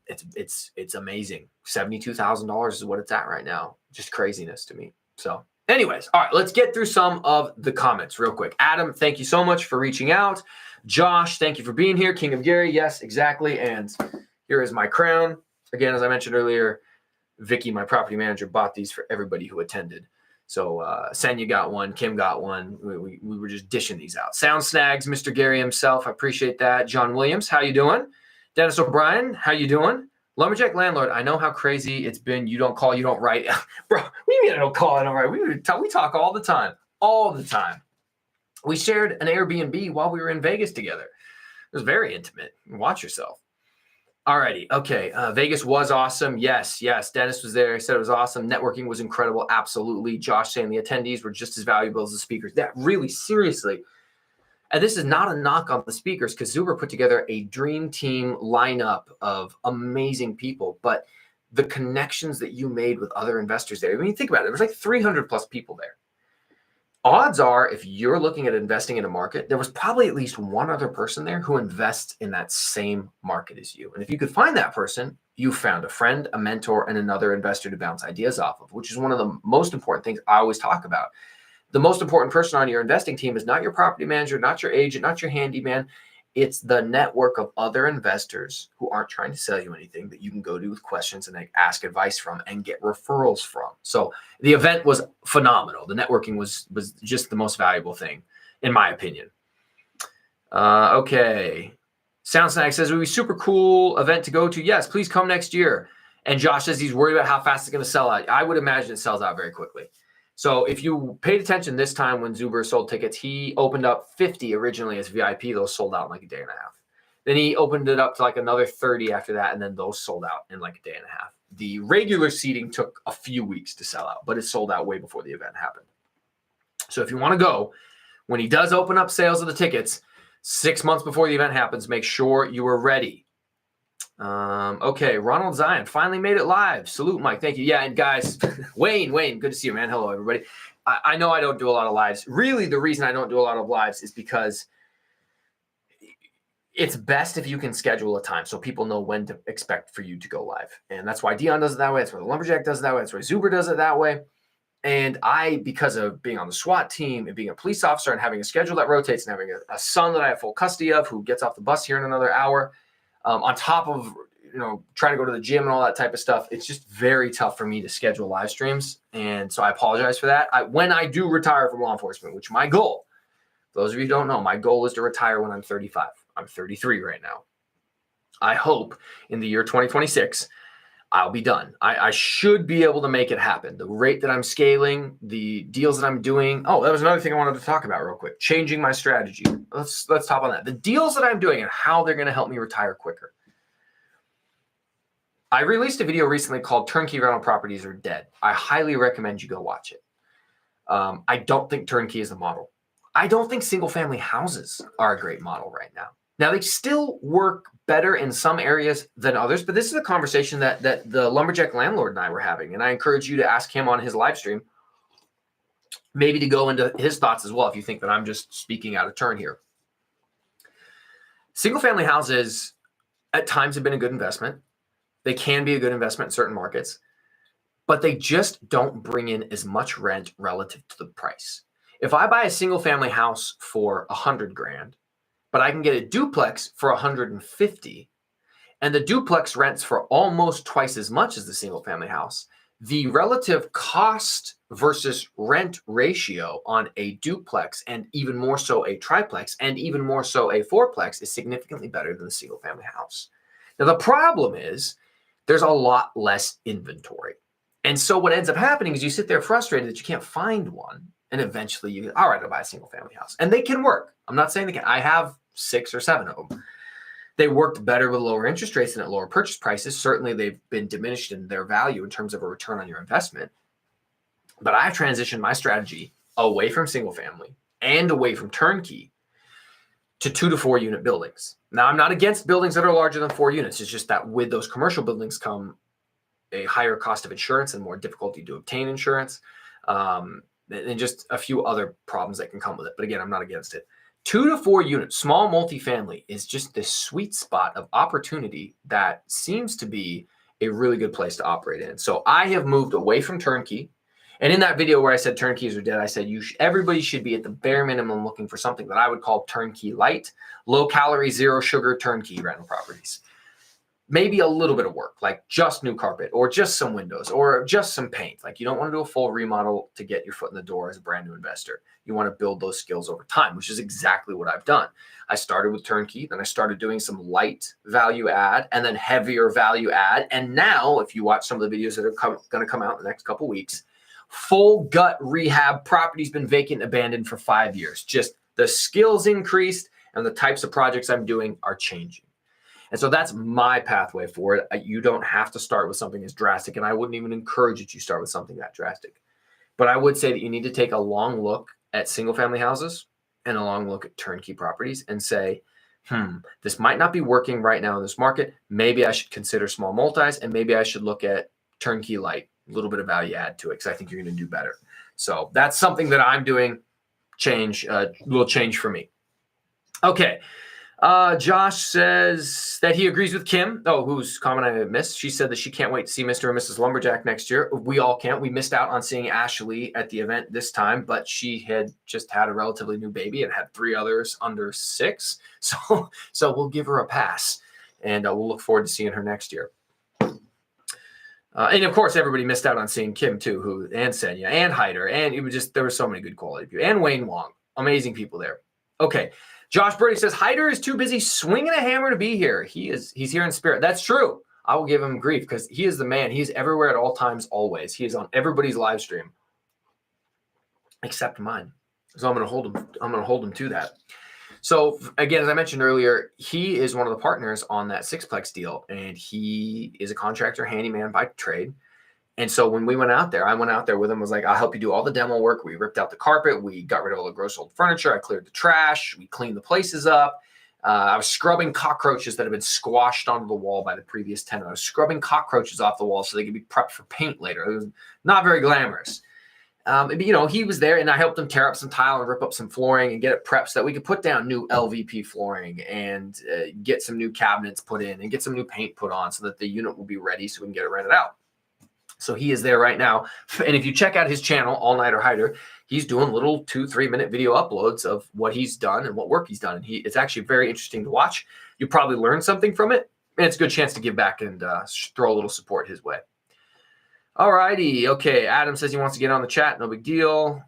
It's amazing. $72,000 is what it's at right now. Just craziness to me. So anyways, all right, let's get through some of the comments real quick. Adam, thank you so much for reaching out. Josh, thank you for being here. King of Gary, yes, exactly. And here is my crown. Again, as I mentioned earlier, Vicky, my property manager, bought these for everybody who attended. So Senya got one, Kim got one. We were just dishing these out. Sound Snags, Mr. Gary himself, I appreciate that. John Williams, how you doing? Dennis O'Brien, how you doing? Lumberjack Landlord, I know how crazy it's been. You don't call, you don't write. Bro, we mean I don't call, I don't write. We talk all the time. We shared an Airbnb while we were in Vegas together. It was very intimate. Watch yourself. Alrighty. Okay. Vegas was awesome. Yes. Dennis was there. He said it was awesome. Networking was incredible. Absolutely. Josh saying the attendees were just as valuable as the speakers. That really, seriously. And this is not a knock on the speakers, because Zuber put together a dream team lineup of amazing people, but the connections that you made with other investors there. I mean, think about it. There was like 300 plus people there. odds are, if you're looking at investing in a market, there was probably at least one other person there who invests in that same market as you. And if you could find that person, you found a friend, a mentor, and another investor to bounce ideas off of, which is one of the most important things I always talk about. The most important person on your investing team is not your property manager, not your agent, not your handyman. It's the network of other investors who aren't trying to sell you anything that you can go to with questions and ask advice from and get referrals from. So the event was phenomenal. The networking was just the most valuable thing, in my opinion. Okay. Sound Snack says, it would be super cool event to go to. Yes, please come next year. And Josh says he's worried about how fast it's going to sell out. I would imagine it sells out very quickly. So if you paid attention this time when Zuber sold tickets, he opened up 50 originally as VIP. Those sold out in like a day and a half. Then he opened it up to like another 30 after that, and then those sold out in like a day and a half. The regular seating took a few weeks to sell out, but it sold out way before the event happened. So if you want to go, when he does open up sales of the tickets 6 months before the event happens, make sure you are ready. Okay, Ronald Zion finally made it live. Salute, Mike. Thank you. Yeah, and guys, Wayne, good to see you, man. Hello, everybody. I know I don't do a lot of lives. Really, the reason I don't do a lot of lives is because it's best if you can schedule a time so people know when to expect for you to go live. And that's why Dion does it that way. That's why the Lumberjack does it that way. That's why Zuber does it that way. And I, because of being on the SWAT team and being a police officer and having a schedule that rotates and having a son that I have full custody of who gets off the bus here in another hour, on top of, trying to go to the gym and all that type of stuff, it's just very tough for me to schedule live streams. And so I apologize for that. When I do retire from law enforcement, which my goal, those of you who don't know, my goal is to retire when I'm 35. I'm 33 right now. I hope in the year 2026, I'll be done. I should be able to make it happen. The rate that I'm scaling, the deals that I'm doing. Oh, that was another thing I wanted to talk about real quick. Changing my strategy. Let's talk on that. The deals that I'm doing and how they're going to help me retire quicker. I released a video recently called Turnkey Rental Properties Are Dead. I highly recommend you go watch it. I don't think turnkey is the model. I don't think single family houses are a great model right now. Now, they still work better in some areas than others, but this is a conversation that the Lumberjack landlord and I were having, and I encourage you to ask him on his live stream, maybe to go into his thoughts as well if you think that I'm just speaking out of turn here. Single-family houses at times have been a good investment. They can be a good investment in certain markets, but they just don't bring in as much rent relative to the price. If I buy a single-family house for $100,000, but I can get a duplex for $150,000, and the duplex rents for almost twice as much as the single family house, the relative cost versus rent ratio on a duplex, and even more so a triplex, and even more so a fourplex, is significantly better than the single family house. Now, the problem is there's a lot less inventory. And so what ends up happening is you sit there frustrated that you can't find one, and eventually you, all right, I'll buy a single family house. And they can work. I'm not saying they can. I have 6 or 7 of them. They worked better with lower interest rates and at lower purchase prices. Certainly, they've been diminished in their value in terms of a return on your investment. But I've transitioned my strategy away from single family and away from turnkey to 2 to 4 unit buildings. Now, I'm not against buildings that are larger than 4 units. It's just that with those commercial buildings come a higher cost of insurance and more difficulty to obtain insurance, and just a few other problems that can come with it. But again, I'm not against it. 2 to 4 units, small multifamily, is just this sweet spot of opportunity that seems to be a really good place to operate in. So I have moved away from turnkey. And in that video where I said turnkeys are dead, I said everybody should be at the bare minimum looking for something that I would call turnkey light, low calorie, zero sugar turnkey rental properties. Maybe a little bit of work, like just new carpet or just some windows or just some paint. Like, you don't want to do a full remodel to get your foot in the door as a brand new investor. You want to build those skills over time, which is exactly what I've done. I started with turnkey, then I started doing some light value add and then heavier value add. And now, if you watch some of the videos that are going to come out in the next couple of weeks, full gut rehab property's been vacant and abandoned for 5 years. Just the skills increased and the types of projects I'm doing are changing. And so that's my pathway forward. You don't have to start with something as drastic, and I wouldn't even encourage that you start with something that drastic. But I would say that you need to take a long look at single-family houses and a long look at turnkey properties and say, this might not be working right now in this market. Maybe I should consider small multis, and maybe I should look at turnkey light, a little bit of value add to it, because I think you're going to do better. So that's something that I'm doing. little change for me. Okay. Josh says that he agrees with Kim. Oh, whose comment I missed. She said that she can't wait to see Mr. and Mrs. Lumberjack next year. We all can't. We missed out on seeing Ashley at the event this time, but she had just had a relatively new baby and had 3 others under 6. So we'll give her a pass, and we'll look forward to seeing her next year. And of course, everybody missed out on seeing Kim too, and Senya and Hyder, and there were so many good quality people, and Wayne Wong, amazing people there. Okay. Josh Brody says, Hyder is too busy swinging a hammer to be here. He's here in spirit. That's true. I will give him grief because he is the man. He's everywhere at all times, always. He is on everybody's live stream except mine. So I'm going to hold him. I'm going to hold him to that. So again, as I mentioned earlier, he is one of the partners on that sixplex deal, and he is a contractor, handyman by trade. And so when we went out there, I went out there with him, was like, I'll help you do all the demo work. We ripped out the carpet. We got rid of all the gross old furniture. I cleared the trash. We cleaned the places up. I was scrubbing cockroaches that had been squashed onto the wall by the previous tenant. I was scrubbing cockroaches off the wall so they could be prepped for paint later. It was not very glamorous. He was there, and I helped him tear up some tile and rip up some flooring and get it prepped so that we could put down new LVP flooring and get some new cabinets put in and get some new paint put on so that the unit will be ready so we can get it rented out. So he is there right now. And if you check out his channel, All Nighter Hyder, he's doing little 2-3 minute video uploads of what he's done and what work he's done. And it's actually very interesting to watch. You probably learn something from it. And it's a good chance to give back and throw a little support his way. All righty. Okay. Adam says he wants to get on the chat. No big deal.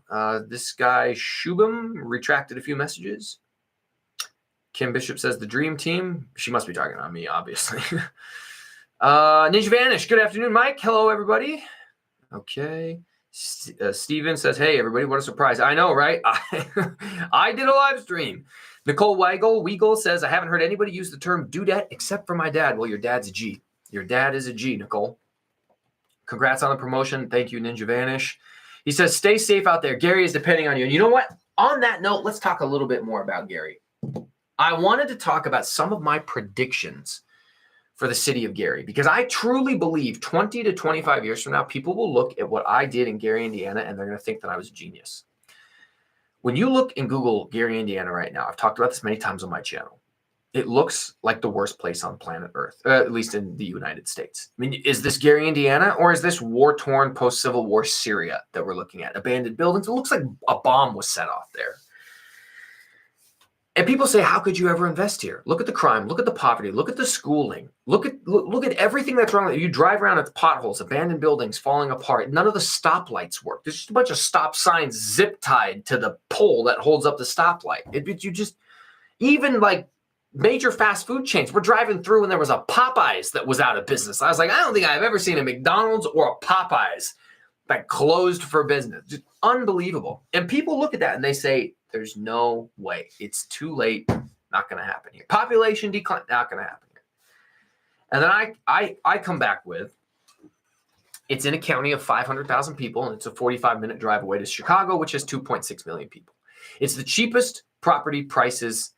This guy, Shubham, retracted a few messages. Kim Bishop says the dream team. She must be talking on me, obviously. Ninja Vanish, good afternoon, Mike. Hello, everybody. Okay. Steven says, hey, everybody, what a surprise. I know, right? I did a live stream. Nicole Weigel says, I haven't heard anybody use the term dudette except for my dad. Well, your dad's a G. Your dad is a G, Nicole. Congrats on the promotion. Thank you, Ninja Vanish. He says, stay safe out there. Gary is depending on you. And you know what? On that note, let's talk a little bit more about Gary. I wanted to talk about some of my predictions for the city of Gary, because I truly believe 20 to 25 years from now, people will look at what I did in Gary, Indiana, and they're going to think that I was a genius. When you look and Google Gary, Indiana right now, I've talked about this many times on my channel. It looks like the worst place on planet Earth, at least in the United States. I mean, is this Gary, Indiana, or is this war-torn post-Civil War Syria that we're looking at? Abandoned buildings? It looks like a bomb was set off there. And people say, how could you ever invest here? Look at the crime. Look at the poverty. Look at the schooling. Look at everything that's wrong. You drive around at potholes, abandoned buildings falling apart. None of the stoplights work. There's just a bunch of stop signs zip tied to the pole that holds up the stoplight. Even like major fast food chains. We're driving through and there was a Popeyes that was out of business. I was like, I don't think I've ever seen a McDonald's or a Popeyes that closed for business. Just unbelievable. And people look at that and they say, there's no way. It's too late. Not going to happen here. Population decline. Not going to happen here. And then I come back with, it's in a county of 500,000 people, and it's a 45-minute drive away to Chicago, which has 2.6 million people. It's the cheapest property prices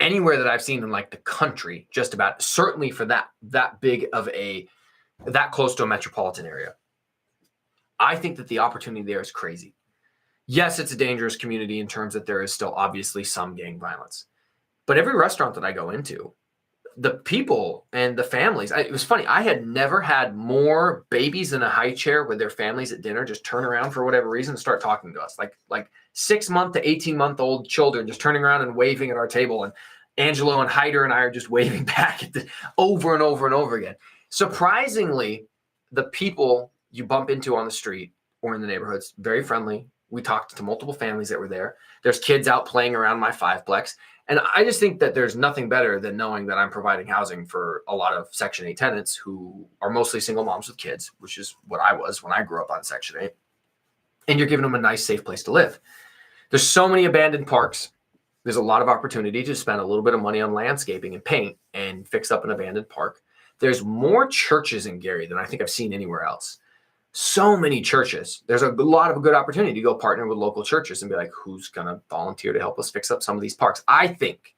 anywhere that I've seen in like the country, just about, certainly for that big of that close to a metropolitan area. I think that the opportunity there is crazy. Yes, it's a dangerous community in terms that there is still obviously some gang violence. But every restaurant that I go into, the people and the families, it was funny. I had never had more babies in a high chair with their families at dinner just turn around for whatever reason and start talking to us. Like 6-month to 18-month-old children just turning around and waving at our table. And Angelo and Hyder and I are just waving back at over and over and over again. Surprisingly, the people you bump into on the street or in the neighborhoods, very friendly. We talked to multiple families that were there. There's kids out playing around my fiveplex. And I just think that there's nothing better than knowing that I'm providing housing for a lot of Section 8 tenants who are mostly single moms with kids, which is what I was when I grew up on Section 8. And you're giving them a nice, safe place to live. There's so many abandoned parks. There's a lot of opportunity to spend a little bit of money on landscaping and paint and fix up an abandoned park. There's more churches in Gary than I think I've seen anywhere else. So many churches. There's a lot of good opportunity to go partner with local churches and be like, who's going to volunteer to help us fix up some of these parks? I think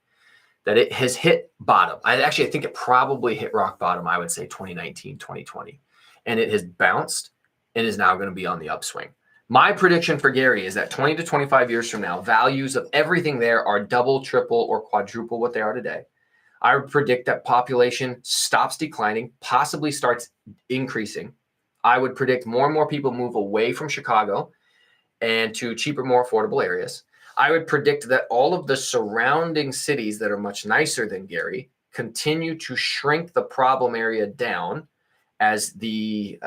that it has hit bottom. I think it probably hit rock bottom, I would say 2019, 2020. And it has bounced and is now going to be on the upswing. My prediction for Gary is that 20 to 25 years from now, values of everything there are double, triple, or quadruple what they are today. I would predict that population stops declining, possibly starts increasing. I would predict more and more people move away from Chicago and to cheaper, more affordable areas. I would predict that all of the surrounding cities that are much nicer than Gary continue to shrink the problem area down as the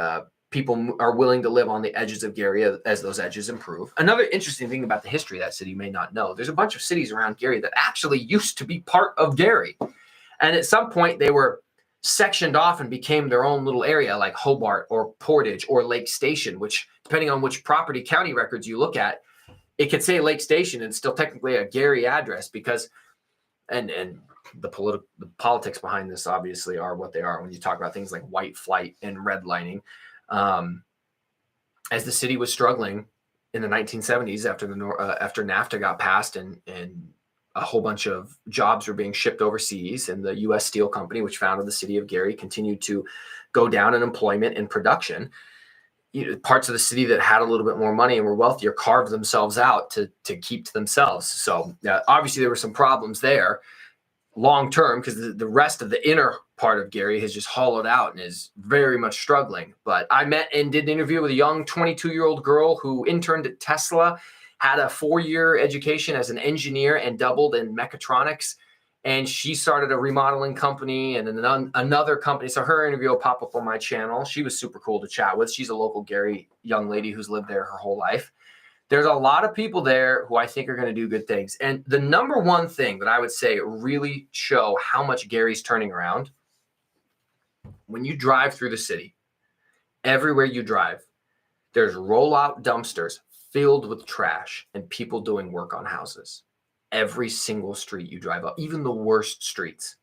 people are willing to live on the edges of Gary as those edges improve. Another interesting thing about the history of that city you may not know, there's a bunch of cities around Gary that actually used to be part of Gary. And at some point they were sectioned off and became their own little area, like Hobart or Portage or Lake Station, which depending on which property county records you look at, it could say Lake Station and still technically a Gary address because, and the politics behind this obviously are what they are when you talk about things like white flight and redlining. As the city was struggling in the 1970s after NAFTA got passed and a whole bunch of jobs were being shipped overseas, and the U.S. Steel Company, which founded the city of Gary, continued to go down in employment and production. Parts of the city that had a little bit more money and were wealthier carved themselves out to keep to themselves. So obviously there were some problems there long term because the rest of the inner part of Gary has just hollowed out and is very much struggling. But I met and did an interview with a young 22-year-old girl who interned at Tesla, had a 4-year education as an engineer and doubled in mechatronics. And she started a remodeling company and another company. So her interview will pop up on my channel. She was super cool to chat with. She's a local Gary young lady who's lived there her whole life. There's a lot of people there who I think are going to do good things. And the number one thing that I would say really show how much Gary's turning around, when you drive through the city, everywhere you drive, there's rollout dumpsters filled with trash and people doing work on houses. Every single street you drive up, even the worst streets.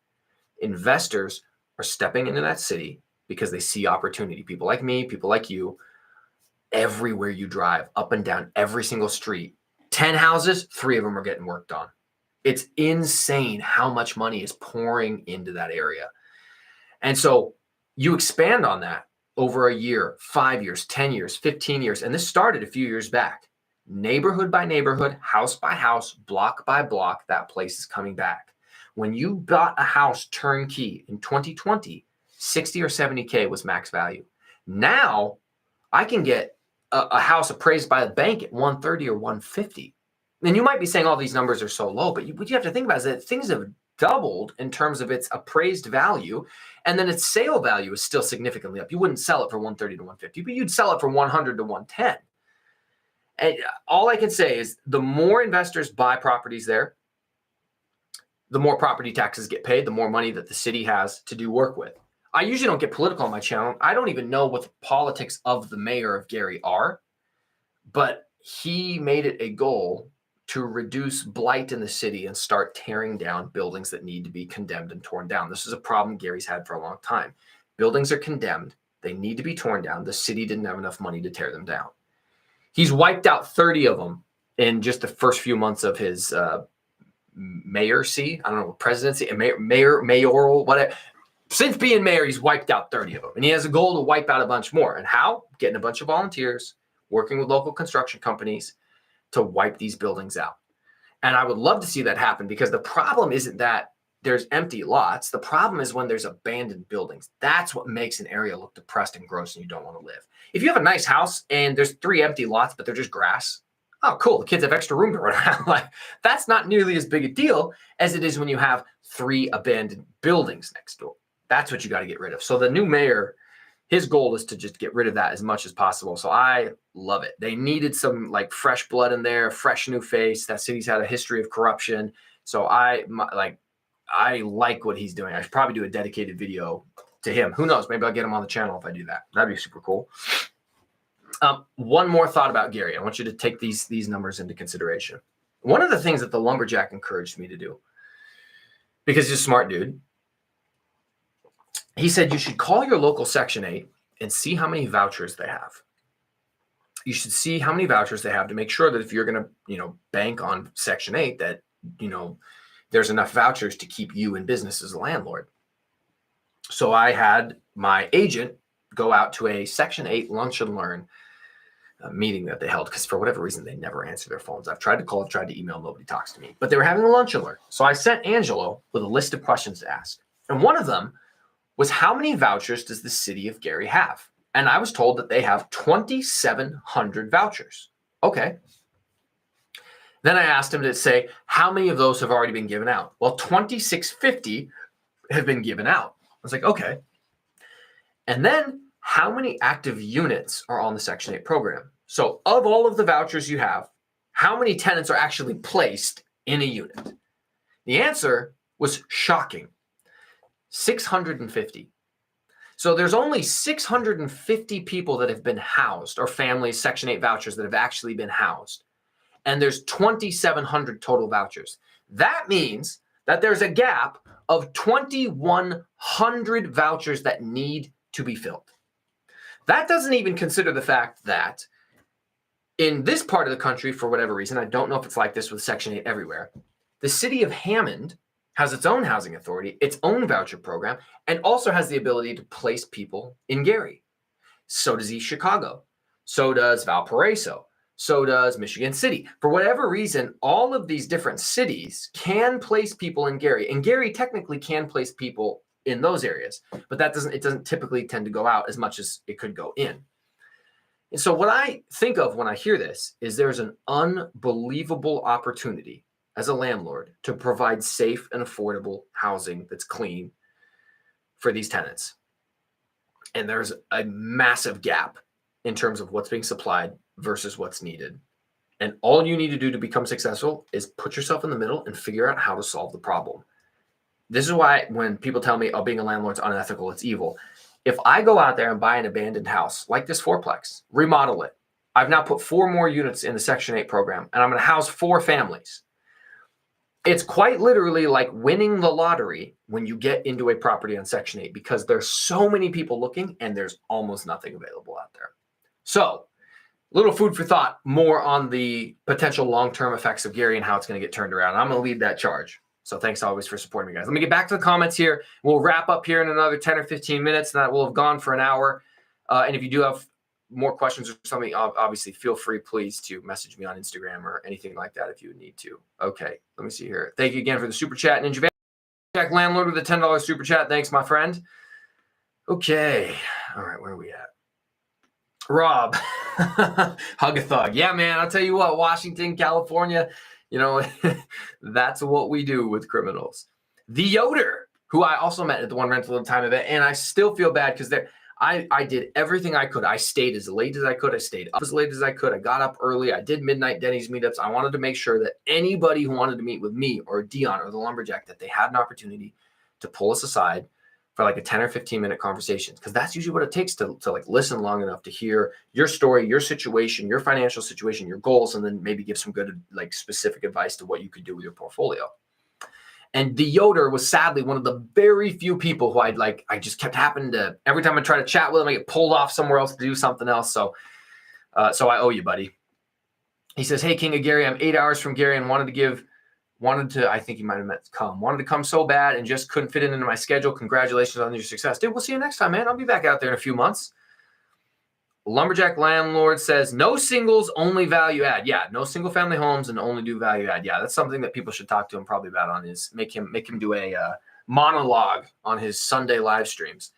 Investors are stepping into that city because they see opportunity. People like me, people like you, everywhere you drive, up and down every single street, 10 houses, 3 of them are getting worked on. It's insane how much money is pouring into that area. And so you expand on that over a year, 5 years, 10 years, 15 years. And this started a few years back. Neighborhood by neighborhood, house by house, block by block, that place is coming back. When you bought a house turnkey in 2020, 60 or 70K was max value. Now I can get a house appraised by the bank at 130 or 150. And you might be saying all these numbers are so low, but what you have to think about is that things have doubled in terms of its appraised value, and then its sale value is still significantly up. You wouldn't sell it for 130 to 150, but you'd sell it for 100 to 110. And all I can say is the more investors buy properties there, the more property taxes get paid, the more money that the city has to do work with. I usually don't get political on my channel. I don't even know what the politics of the mayor of Gary are, but he made it a goal to reduce blight in the city and start tearing down buildings that need to be condemned and torn down. This is a problem Gary's had for a long time. Buildings are condemned. They need to be torn down. The city didn't have enough money to tear them down. He's wiped out 30 of them in just the first few months of his presidency, mayoral, whatever. Since being mayor, he's wiped out 30 of them. And he has a goal to wipe out a bunch more. And how? Getting a bunch of volunteers, working with local construction companies to wipe these buildings out. And I would love to see that happen because the problem isn't that there's empty lots. The problem is when there's abandoned buildings. That's what makes an area look depressed and gross and you don't want to live. If you have a nice house and there's 3 empty lots, but they're just grass, oh, cool, the kids have extra room to run around. Like, that's not nearly as big a deal as it is when you have 3 abandoned buildings next door. That's what you got to get rid of. So the new mayor, his goal is to just get rid of that as much as possible. So I love it. They needed some like fresh blood in there, fresh new face. That city's had a history of corruption. So I like what he's doing. I should probably do a dedicated video to him. Who knows? Maybe I'll get him on the channel if I do that. That'd be super cool. One more thought about Gary. I want you to take these numbers into consideration. One of the things that the lumberjack encouraged me to do, because he's a smart dude, he said you should call your local Section 8 and see how many vouchers they have. You should see how many vouchers they have to make sure that if you're going to, bank on Section 8, that, there's enough vouchers to keep you in business as a landlord. So I had my agent go out to a Section 8 lunch and learn meeting that they held, because for whatever reason, they never answer their phones. I've tried to call, I've tried to email, nobody talks to me. But they were having a lunch alert. So I sent Angelo with a list of questions to ask. And one of them was, how many vouchers does the city of Gary have? And I was told that they have 2,700 vouchers. Okay. Then I asked him to say, how many of those have already been given out? Well, 2,650 have been given out. I was like, okay. And then, how many active units are on the Section 8 program? So of all of the vouchers you have, how many tenants are actually placed in a unit? The answer was shocking. 650. So there's only 650 people that have been housed, or families, Section 8 vouchers that have actually been housed. And there's 2,700 total vouchers. That means that there's a gap of 2,100 vouchers that need to be filled. That doesn't even consider the fact that in this part of the country, for whatever reason, I don't know if it's like this with Section 8 everywhere, the city of Hammond has its own housing authority, its own voucher program, and also has the ability to place people in Gary. So does East Chicago. So does Valparaiso. So does Michigan City. For whatever reason, all of these different cities can place people in Gary, and Gary technically can place people in those areas, but it doesn't typically tend to go out as much as it could go in. And so what I think of when I hear this is there's an unbelievable opportunity as a landlord to provide safe and affordable housing that's clean for these tenants. And there's a massive gap in terms of what's being supplied versus what's needed. And all you need to do to become successful is put yourself in the middle and figure out how to solve the problem. This is why when people tell me, oh, being a landlord's unethical, it's evil. If I go out there and buy an abandoned house like this fourplex, remodel it, I've now put 4 more units in the Section 8 program, and I'm going to house 4 families. It's quite literally like winning the lottery when you get into a property on Section 8, because there's so many people looking and there's almost nothing available out there. So, little food for thought, more on the potential long-term effects of Gary and how it's going to get turned around. I'm going to lead that charge. So thanks always for supporting me, guys. Let me get back to the comments here. We'll wrap up here in another 10 or 15 minutes, and that will have gone for an hour. And if you do have more questions or something, obviously feel free, please, to message me on Instagram or anything like that if you would need to. Okay, let me see here. Thank you again for the super chat. Ninja Van, Jack Landlord with a $10 super chat. Thanks, my friend. Okay, all right, where are we at? Rob, hug a thug. Yeah, man, I'll tell you what, Washington, California, you know, that's what we do with criminals. The Yoder, who I also met at the One Rental at a Time event, and I still feel bad because I did everything I could. I stayed as late as I could. I stayed up as late as I could. I got up early. I did midnight Denny's meetups. I wanted to make sure that anybody who wanted to meet with me or Dion or the Lumberjack, that they had an opportunity to pull us aside for like a 10 or 15 minute conversation, because that's usually what it takes to like listen long enough to hear your story, your situation, your financial situation, your goals, and then maybe give some good like specific advice to what you could do with your portfolio. And the Yoder was sadly one of the very few people who I just kept happening to, every time I try to chat with him, I get pulled off somewhere else to do something else. So I owe you, buddy. He says, hey, King of Gary, I'm 8 hours from Gary and wanted to, I think he might have meant wanted to come so bad and just couldn't fit it into my schedule. Congratulations on your success. Dude, we'll see you next time, man. I'll be back out there in a few months. Lumberjack Landlord says, no singles, only value add. Yeah, no single family homes and only do value add. Yeah, that's something that people should talk to him probably about on his, make him do a monologue on his Sunday live streams.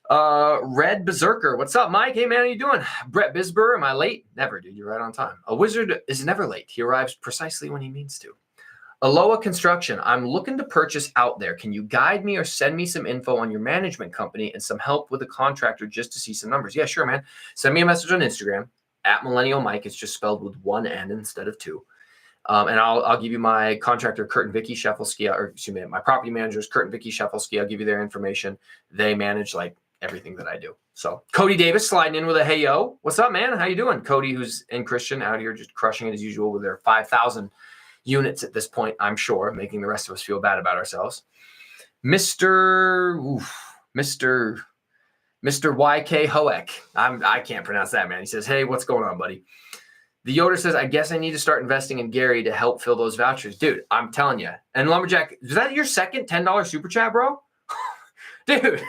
Red Berserker, what's up, Mike? Hey, man, how you doing? Brett Bisber, am I late? Never, dude. You're right on time. A wizard is never late. He arrives precisely when he means to. Aloha Construction, I'm looking to purchase out there. Can you guide me or send me some info on your management company and some help with a contractor just to see some numbers? Yeah, sure, man. Send me a message on Instagram at Millennial Mike. It's just spelled with 1 N instead of 2. And I'll give you my contractor, Kurt and Vicky Sheffelski, or excuse me, my property managers, Kurt and Vicky Sheffelski. I'll give you their information. They manage like everything that I do. So Cody Davis sliding in with a hey yo. What's up, man? How you doing? Cody, who's in Christian, out here just crushing it as usual with their 5,000 units at this point, I'm sure, making the rest of us feel bad about ourselves. Mr. YK Hoek. I can't pronounce that, man. He says, hey, what's going on, buddy? The Yoder says, I guess I need to start investing in Gary to help fill those vouchers. Dude, I'm telling you. And Lumberjack, is that your second $10 super chat, bro? Dude,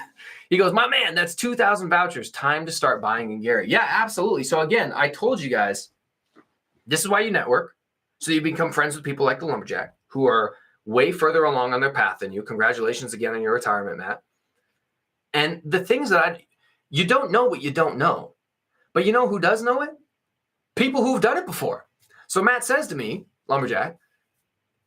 He goes, my man, that's 2,000 vouchers. Time to start buying in Gary. Yeah, absolutely. So again, I told you guys, this is why you network. So you become friends with people like the Lumberjack who are way further along on their path than you. Congratulations again on your retirement, Matt. And the things that you don't know what you don't know. But you know who does know it? People who've done it before. So Matt says to me, Lumberjack,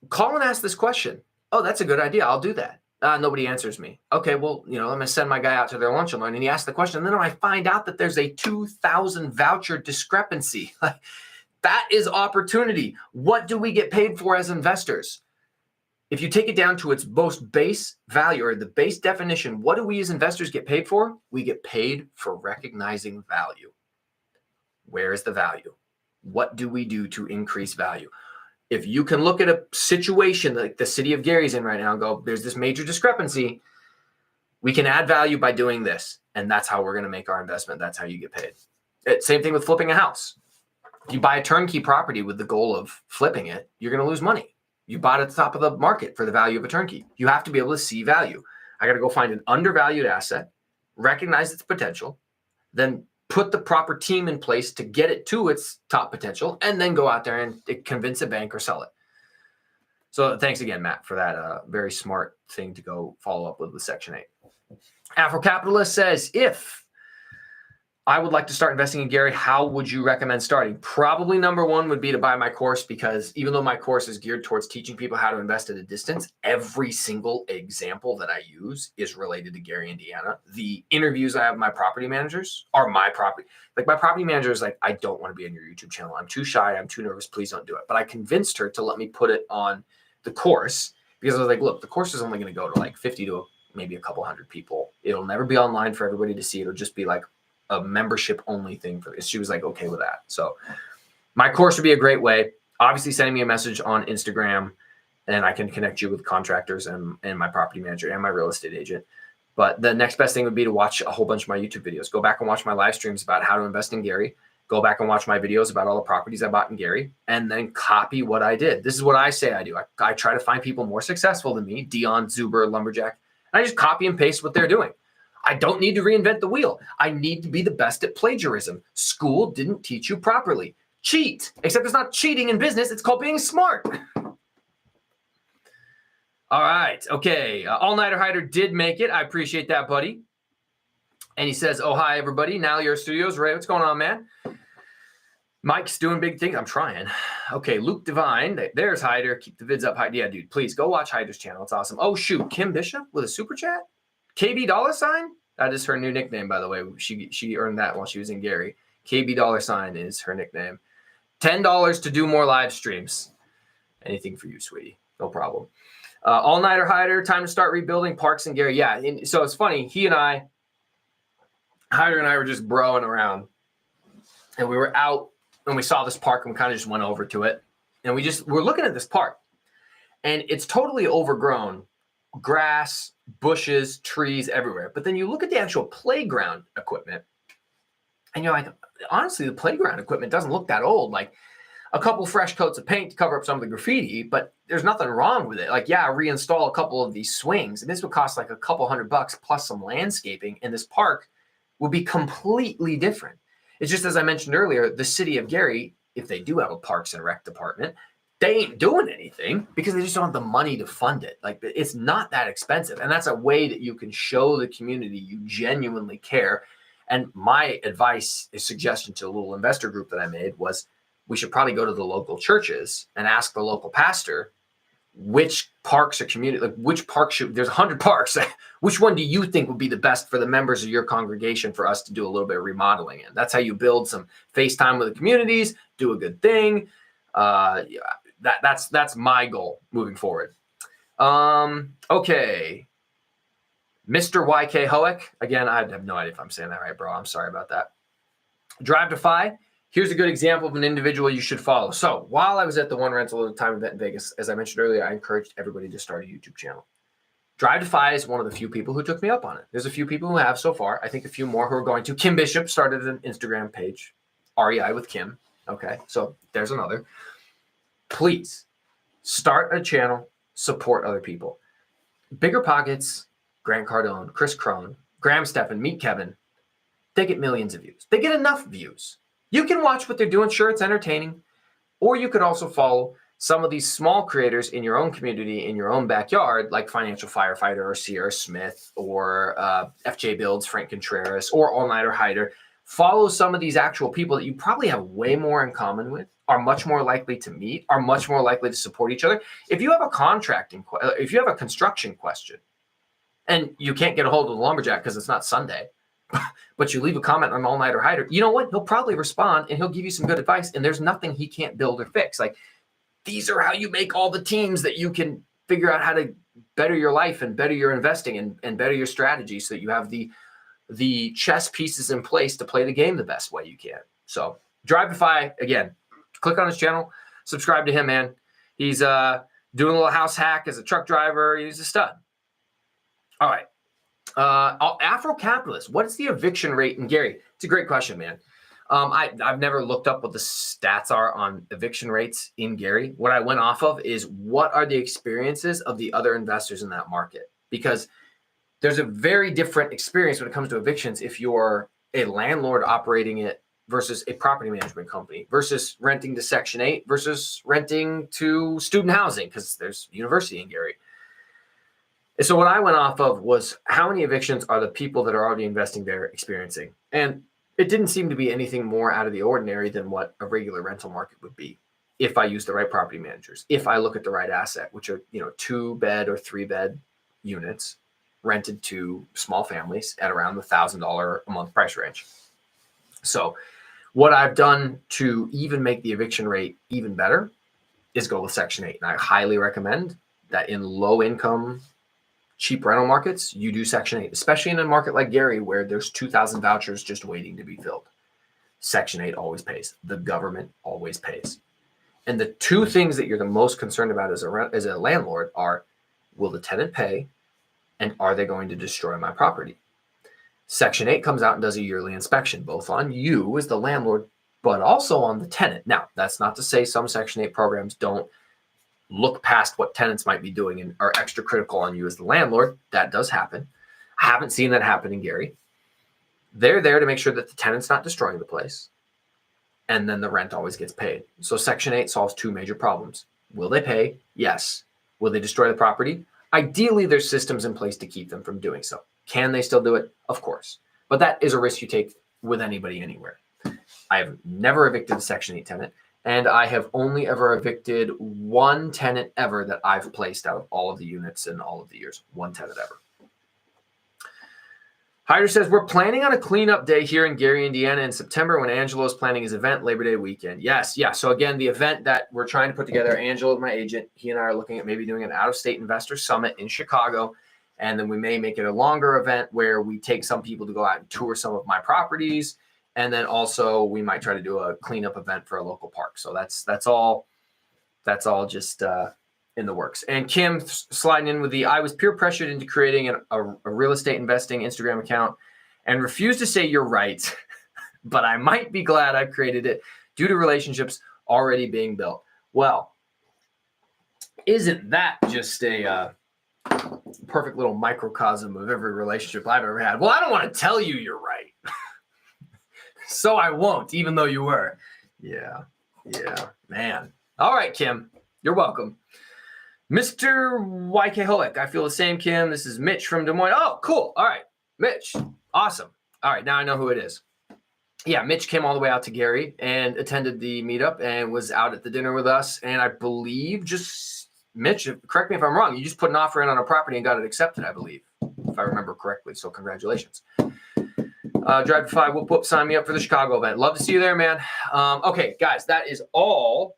call and ask this question. Oh, that's a good idea. I'll do that. Nobody answers me. Okay, well, I'm going to send my guy out to their lunch and learn. And he asks the question. And then I find out that there's a 2,000 voucher discrepancy. That is opportunity. What do we get paid for as investors? If you take it down to its most base value or the base definition, what do we as investors get paid for? We get paid for recognizing value. Where is the value? What do we do to increase value? If you can look at a situation like the city of Gary's in right now and go, there's this major discrepancy, we can add value by doing this. And that's how we're going to make our investment. That's how you get paid. Same thing with flipping a house. If you buy a turnkey property with the goal of flipping it, you're going to lose money. You bought at the top of the market for the value of a turnkey. You have to be able to see value. I got to go find an undervalued asset, recognize its potential, then put the proper team in place to get it to its top potential, and then go out there and convince a bank or sell it. So thanks again, Matt, for that very smart thing to go follow up with Section 8. Afro-Capitalist says, if I would like to start investing in Gary, how would you recommend starting? Probably number one would be to buy my course, because even though my course is geared towards teaching people how to invest at a distance, every single example that I use is related to Gary, Indiana. The interviews I have with my property managers are my property. Like, my property manager is like, I don't want to be on your YouTube channel. I'm too shy. I'm too nervous. Please don't do it. But I convinced her to let me put it on the course, because I was like, look, the course is only going to go to like 50 to maybe a couple hundred people. It'll never be online for everybody to see. It'll just be like a membership only thing for this. She was like, okay with that. So my course would be a great way. Obviously, sending me a message on Instagram, and I can connect you with contractors and my property manager and my real estate agent. But the next best thing would be to watch a whole bunch of my YouTube videos. Go back and watch my live streams about how to invest in Gary. Go back and watch my videos about all the properties I bought in Gary, and then copy what I did. This is what I say I do. I try to find people more successful than me, Dion, Zuber, Lumberjack, and I just copy and paste what they're doing. I don't need to reinvent the wheel. I need to be the best at plagiarism. School didn't teach you properly. Cheat, except it's not cheating in business. It's called being smart. All right. Okay. All-Nighter Hider did make it. I appreciate that, buddy. And he says, oh, hi, everybody. Now your studios. Ray, what's going on, man? Mike's doing big things. I'm trying. Okay. Luke Divine. There's Hider. Keep the vids up. Yeah, dude. Please go watch Hider's channel. It's awesome. Oh, shoot. Kim Bishop with a super chat? KB $? That is her new nickname, by the way. She earned that while she was in Gary. KB $? is her nickname. $10 to do more live streams. Anything for you, sweetie. No problem. All-Nighter Hider, time to start rebuilding parks in Gary. Yeah, so it's funny. Hider and I were just broing around. And we were out and we saw this park and we kind of just went over to it. And we're looking at this park. And it's totally overgrown. Grass, bushes, trees everywhere. But then you look at the actual playground equipment and you're like, honestly, the playground equipment doesn't look that old. Like a couple fresh coats of paint to cover up some of the graffiti, but there's nothing wrong with it. Like, yeah, reinstall a couple of these swings, and this would cost like a couple $100 plus some landscaping, and this park would be completely different. It's just, as I mentioned earlier, the city of Gary, if they do have a parks and rec department, they ain't doing anything because they just don't have the money to fund it. Like, it's not that expensive. And that's a way that you can show the community you genuinely care. And my advice, a suggestion to a little investor group that I made was we should probably go to the local churches and ask the local pastor which parks are community, like which park there's 100 parks. Which one do you think would be the best for the members of your congregation for us to do a little bit of remodeling in? That's how you build some FaceTime with the communities, do a good thing. That's my goal moving forward. Okay. Mr. YK Hoek. Again, I have no idea if I'm saying that right, bro. I'm sorry about that. Drive to Fi. Here's a good example of an individual you should follow. So while I was at the One Rental at a Time event in Vegas, as I mentioned earlier, I encouraged everybody to start a YouTube channel. Drive to Fi is one of the few people who took me up on it. There's a few people who have so far. I think a few more who are going to. Kim Bishop started an Instagram page, REI with Kim. Okay, so there's another. Please start a channel, support other people. Bigger Pockets, Grant Cardone, Chris Crone, Graham Stephan, Meet Kevin, they get millions of views. They get enough views. You can watch what they're doing. Sure, it's entertaining. Or you could also follow some of these small creators in your own community, in your own backyard, like Financial Firefighter or Sierra Smith or FJ Builds, Frank Contreras, or All Nighter Hider. Follow some of these actual people that you probably have way more in common with, are much more likely to meet, are much more likely to support each other. If you have if you have a construction question and you can't get a hold of the lumberjack because it's not Sunday, but you leave a comment on All Nighter Hider, you know what? He'll probably respond and he'll give you some good advice, and there's nothing he can't build or fix. Like, these are how you make all the teams that you can figure out how to better your life and better your investing and better your strategy so that you have the chess pieces in place to play the game the best way you can. So Driveify, again, click on his channel, subscribe to him, man. He's doing a little house hack as a truck driver. He's a stud. All right. Afro-capitalist, what is the eviction rate in Gary? It's a great question, man. I've never looked up what the stats are on eviction rates in Gary. What I went off of is what are the experiences of the other investors in that market? Because there's a very different experience when it comes to evictions if you're a landlord operating it versus a property management company versus renting to Section 8 versus renting to student housing, because there's university in Gary. So what I went off of was how many evictions are the people that are already investing there experiencing? And it didn't seem to be anything more out of the ordinary than what a regular rental market would be if I use the right property managers, if I look at the right asset, which are 2-bed or 3-bed units rented to small families at around the $1,000 a month price range. So what I've done to even make the eviction rate even better is go with Section 8. And I highly recommend that in low income, cheap rental markets, you do Section 8, especially in a market like Gary where there's 2,000 vouchers just waiting to be filled. Section 8 always pays. The government always pays. And the two things that you're the most concerned about as a landlord are, will the tenant pay, and are they going to destroy my property? Section 8 comes out and does a yearly inspection, both on you as the landlord, but also on the tenant. Now, that's not to say some Section 8 programs don't look past what tenants might be doing and are extra critical on you as the landlord. That does happen. I haven't seen that happen in Gary. They're there to make sure that the tenant's not destroying the place, and then the rent always gets paid. So Section 8 solves two major problems. Will they pay? Yes. Will they destroy the property? Ideally, there's systems in place to keep them from doing so. Can they still do it? Of course. But that is a risk you take with anybody anywhere. I have never evicted a Section 8 tenant, and I have only ever evicted one tenant ever that I've placed out of all of the units in all of the years. One tenant ever. Hyder says, we're planning on a cleanup day here in Gary, Indiana in September when Angelo's planning his event, Labor Day weekend. Yes, yeah. So again, the event that we're trying to put together, Angelo, my agent, he and I are looking at maybe doing an out-of-state investor summit in Chicago. And then we may make it a longer event where we take some people to go out and tour some of my properties. And then also we might try to do a cleanup event for a local park. So that's all just in the works. And Kim sliding in with I was peer pressured into creating a real estate investing Instagram account and refused to say you're right, but I might be glad I created it due to relationships already being built. Well, isn't that just a perfect little microcosm of every relationship I've ever had? Well, I don't want to tell you you're right. So I won't, even though you were. Yeah, man. All right, Kim, you're welcome. Mr. YK Hoek, I feel the same, Kim. This is Mitch from Des Moines. Oh, cool. All right, Mitch. Awesome. All right, now I know who it is. Yeah, Mitch came all the way out to Gary and attended the meetup and was out at the dinner with us. And I believe Mitch, correct me if I'm wrong, you just put an offer in on a property and got it accepted, I believe, if I remember correctly. So congratulations. Drive to 5, whoop, sign me up for the Chicago event. Love to see you there, man. Okay, guys, that is all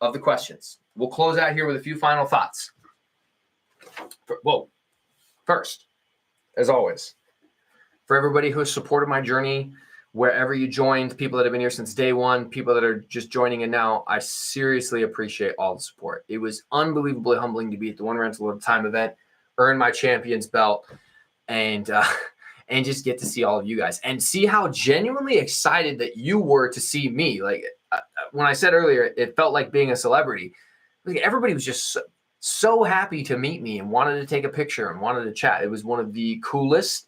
of the questions. We'll close out here with a few final thoughts. First, as always, for everybody who has supported my journey, wherever you joined, people that have been here since day one, people that are just joining in now, I seriously appreciate all the support. It was unbelievably humbling to be at the One Rental at a Time event, earn my champion's belt, and just get to see all of you guys and see how genuinely excited that you were to see me. Like when I said earlier, it felt like being a celebrity. Like everybody was just so happy to meet me and wanted to take a picture and wanted to chat. It was one of the coolest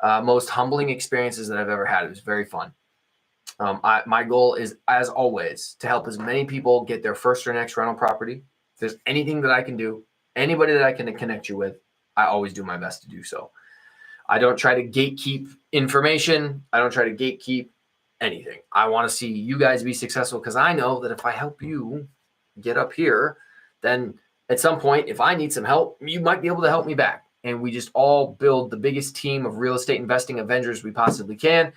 most humbling experiences that I've ever had. It was very fun. My goal is, as always, to help as many people get their first or next rental property. If there's anything that I can do, anybody that I can connect you with, I always do my best to do so. I don't try to gatekeep information. I don't try to gatekeep anything. I want to see you guys be successful, because I know that if I help you get up here, then at some point, if I need some help, you might be able to help me back. And we just all build the biggest team of real estate investing Avengers we possibly can.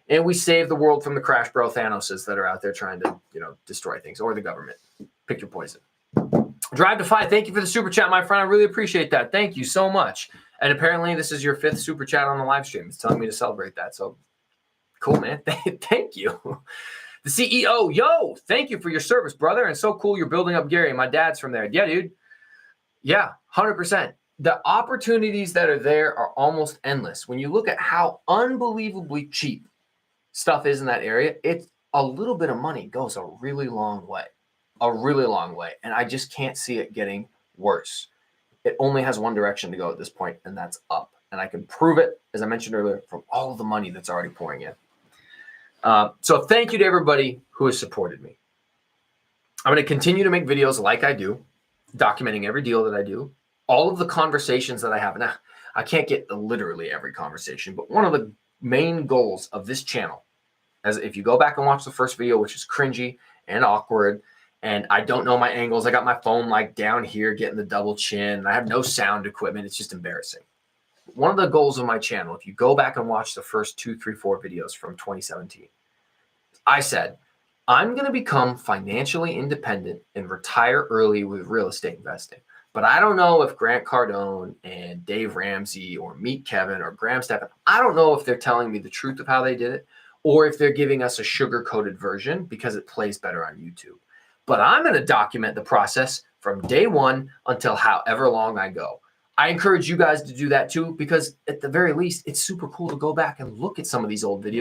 And we save the world from the Crash Bro Thanoses that are out there trying to, destroy things, or the government. Pick your poison. Drive to 5. Thank you for the super chat, my friend. I really appreciate that. Thank you so much. And apparently this is your 5th super chat on the live stream. It's telling me to celebrate that. So cool, man. Thank you. The CEO, yo, thank you for your service, brother. And so cool you're building up Gary. My dad's from there. Yeah, dude. Yeah, 100%. The opportunities that are there are almost endless. When you look at how unbelievably cheap stuff is in that area, it's a little bit of money goes a really long way. A really long way. And I just can't see it getting worse. It only has one direction to go at this point, and that's up. And I can prove it, as I mentioned earlier, from all of the money that's already pouring in. So thank you to everybody who has supported me. I'm going to continue to make videos like I do, documenting every deal that I do, all of the conversations that I have. Now, I can't get literally every conversation, but one of the main goals of this channel, as if you go back and watch the first video, which is cringy and awkward, and I don't know my angles. I got my phone like down here getting the double chin. I have no sound equipment. It's just embarrassing. One of the goals of my channel, if you go back and watch the first 2, 3, 4 videos from 2017, I said, I'm going to become financially independent and retire early with real estate investing. But I don't know if Grant Cardone and Dave Ramsey or Meet Kevin or Graham Stephan, I don't know if they're telling me the truth of how they did it, or if they're giving us a sugar-coated version because it plays better on YouTube. But I'm going to document the process from day one until however long I go. I encourage you guys to do that too, because at the very least, it's super cool to go back and look at some of these old videos.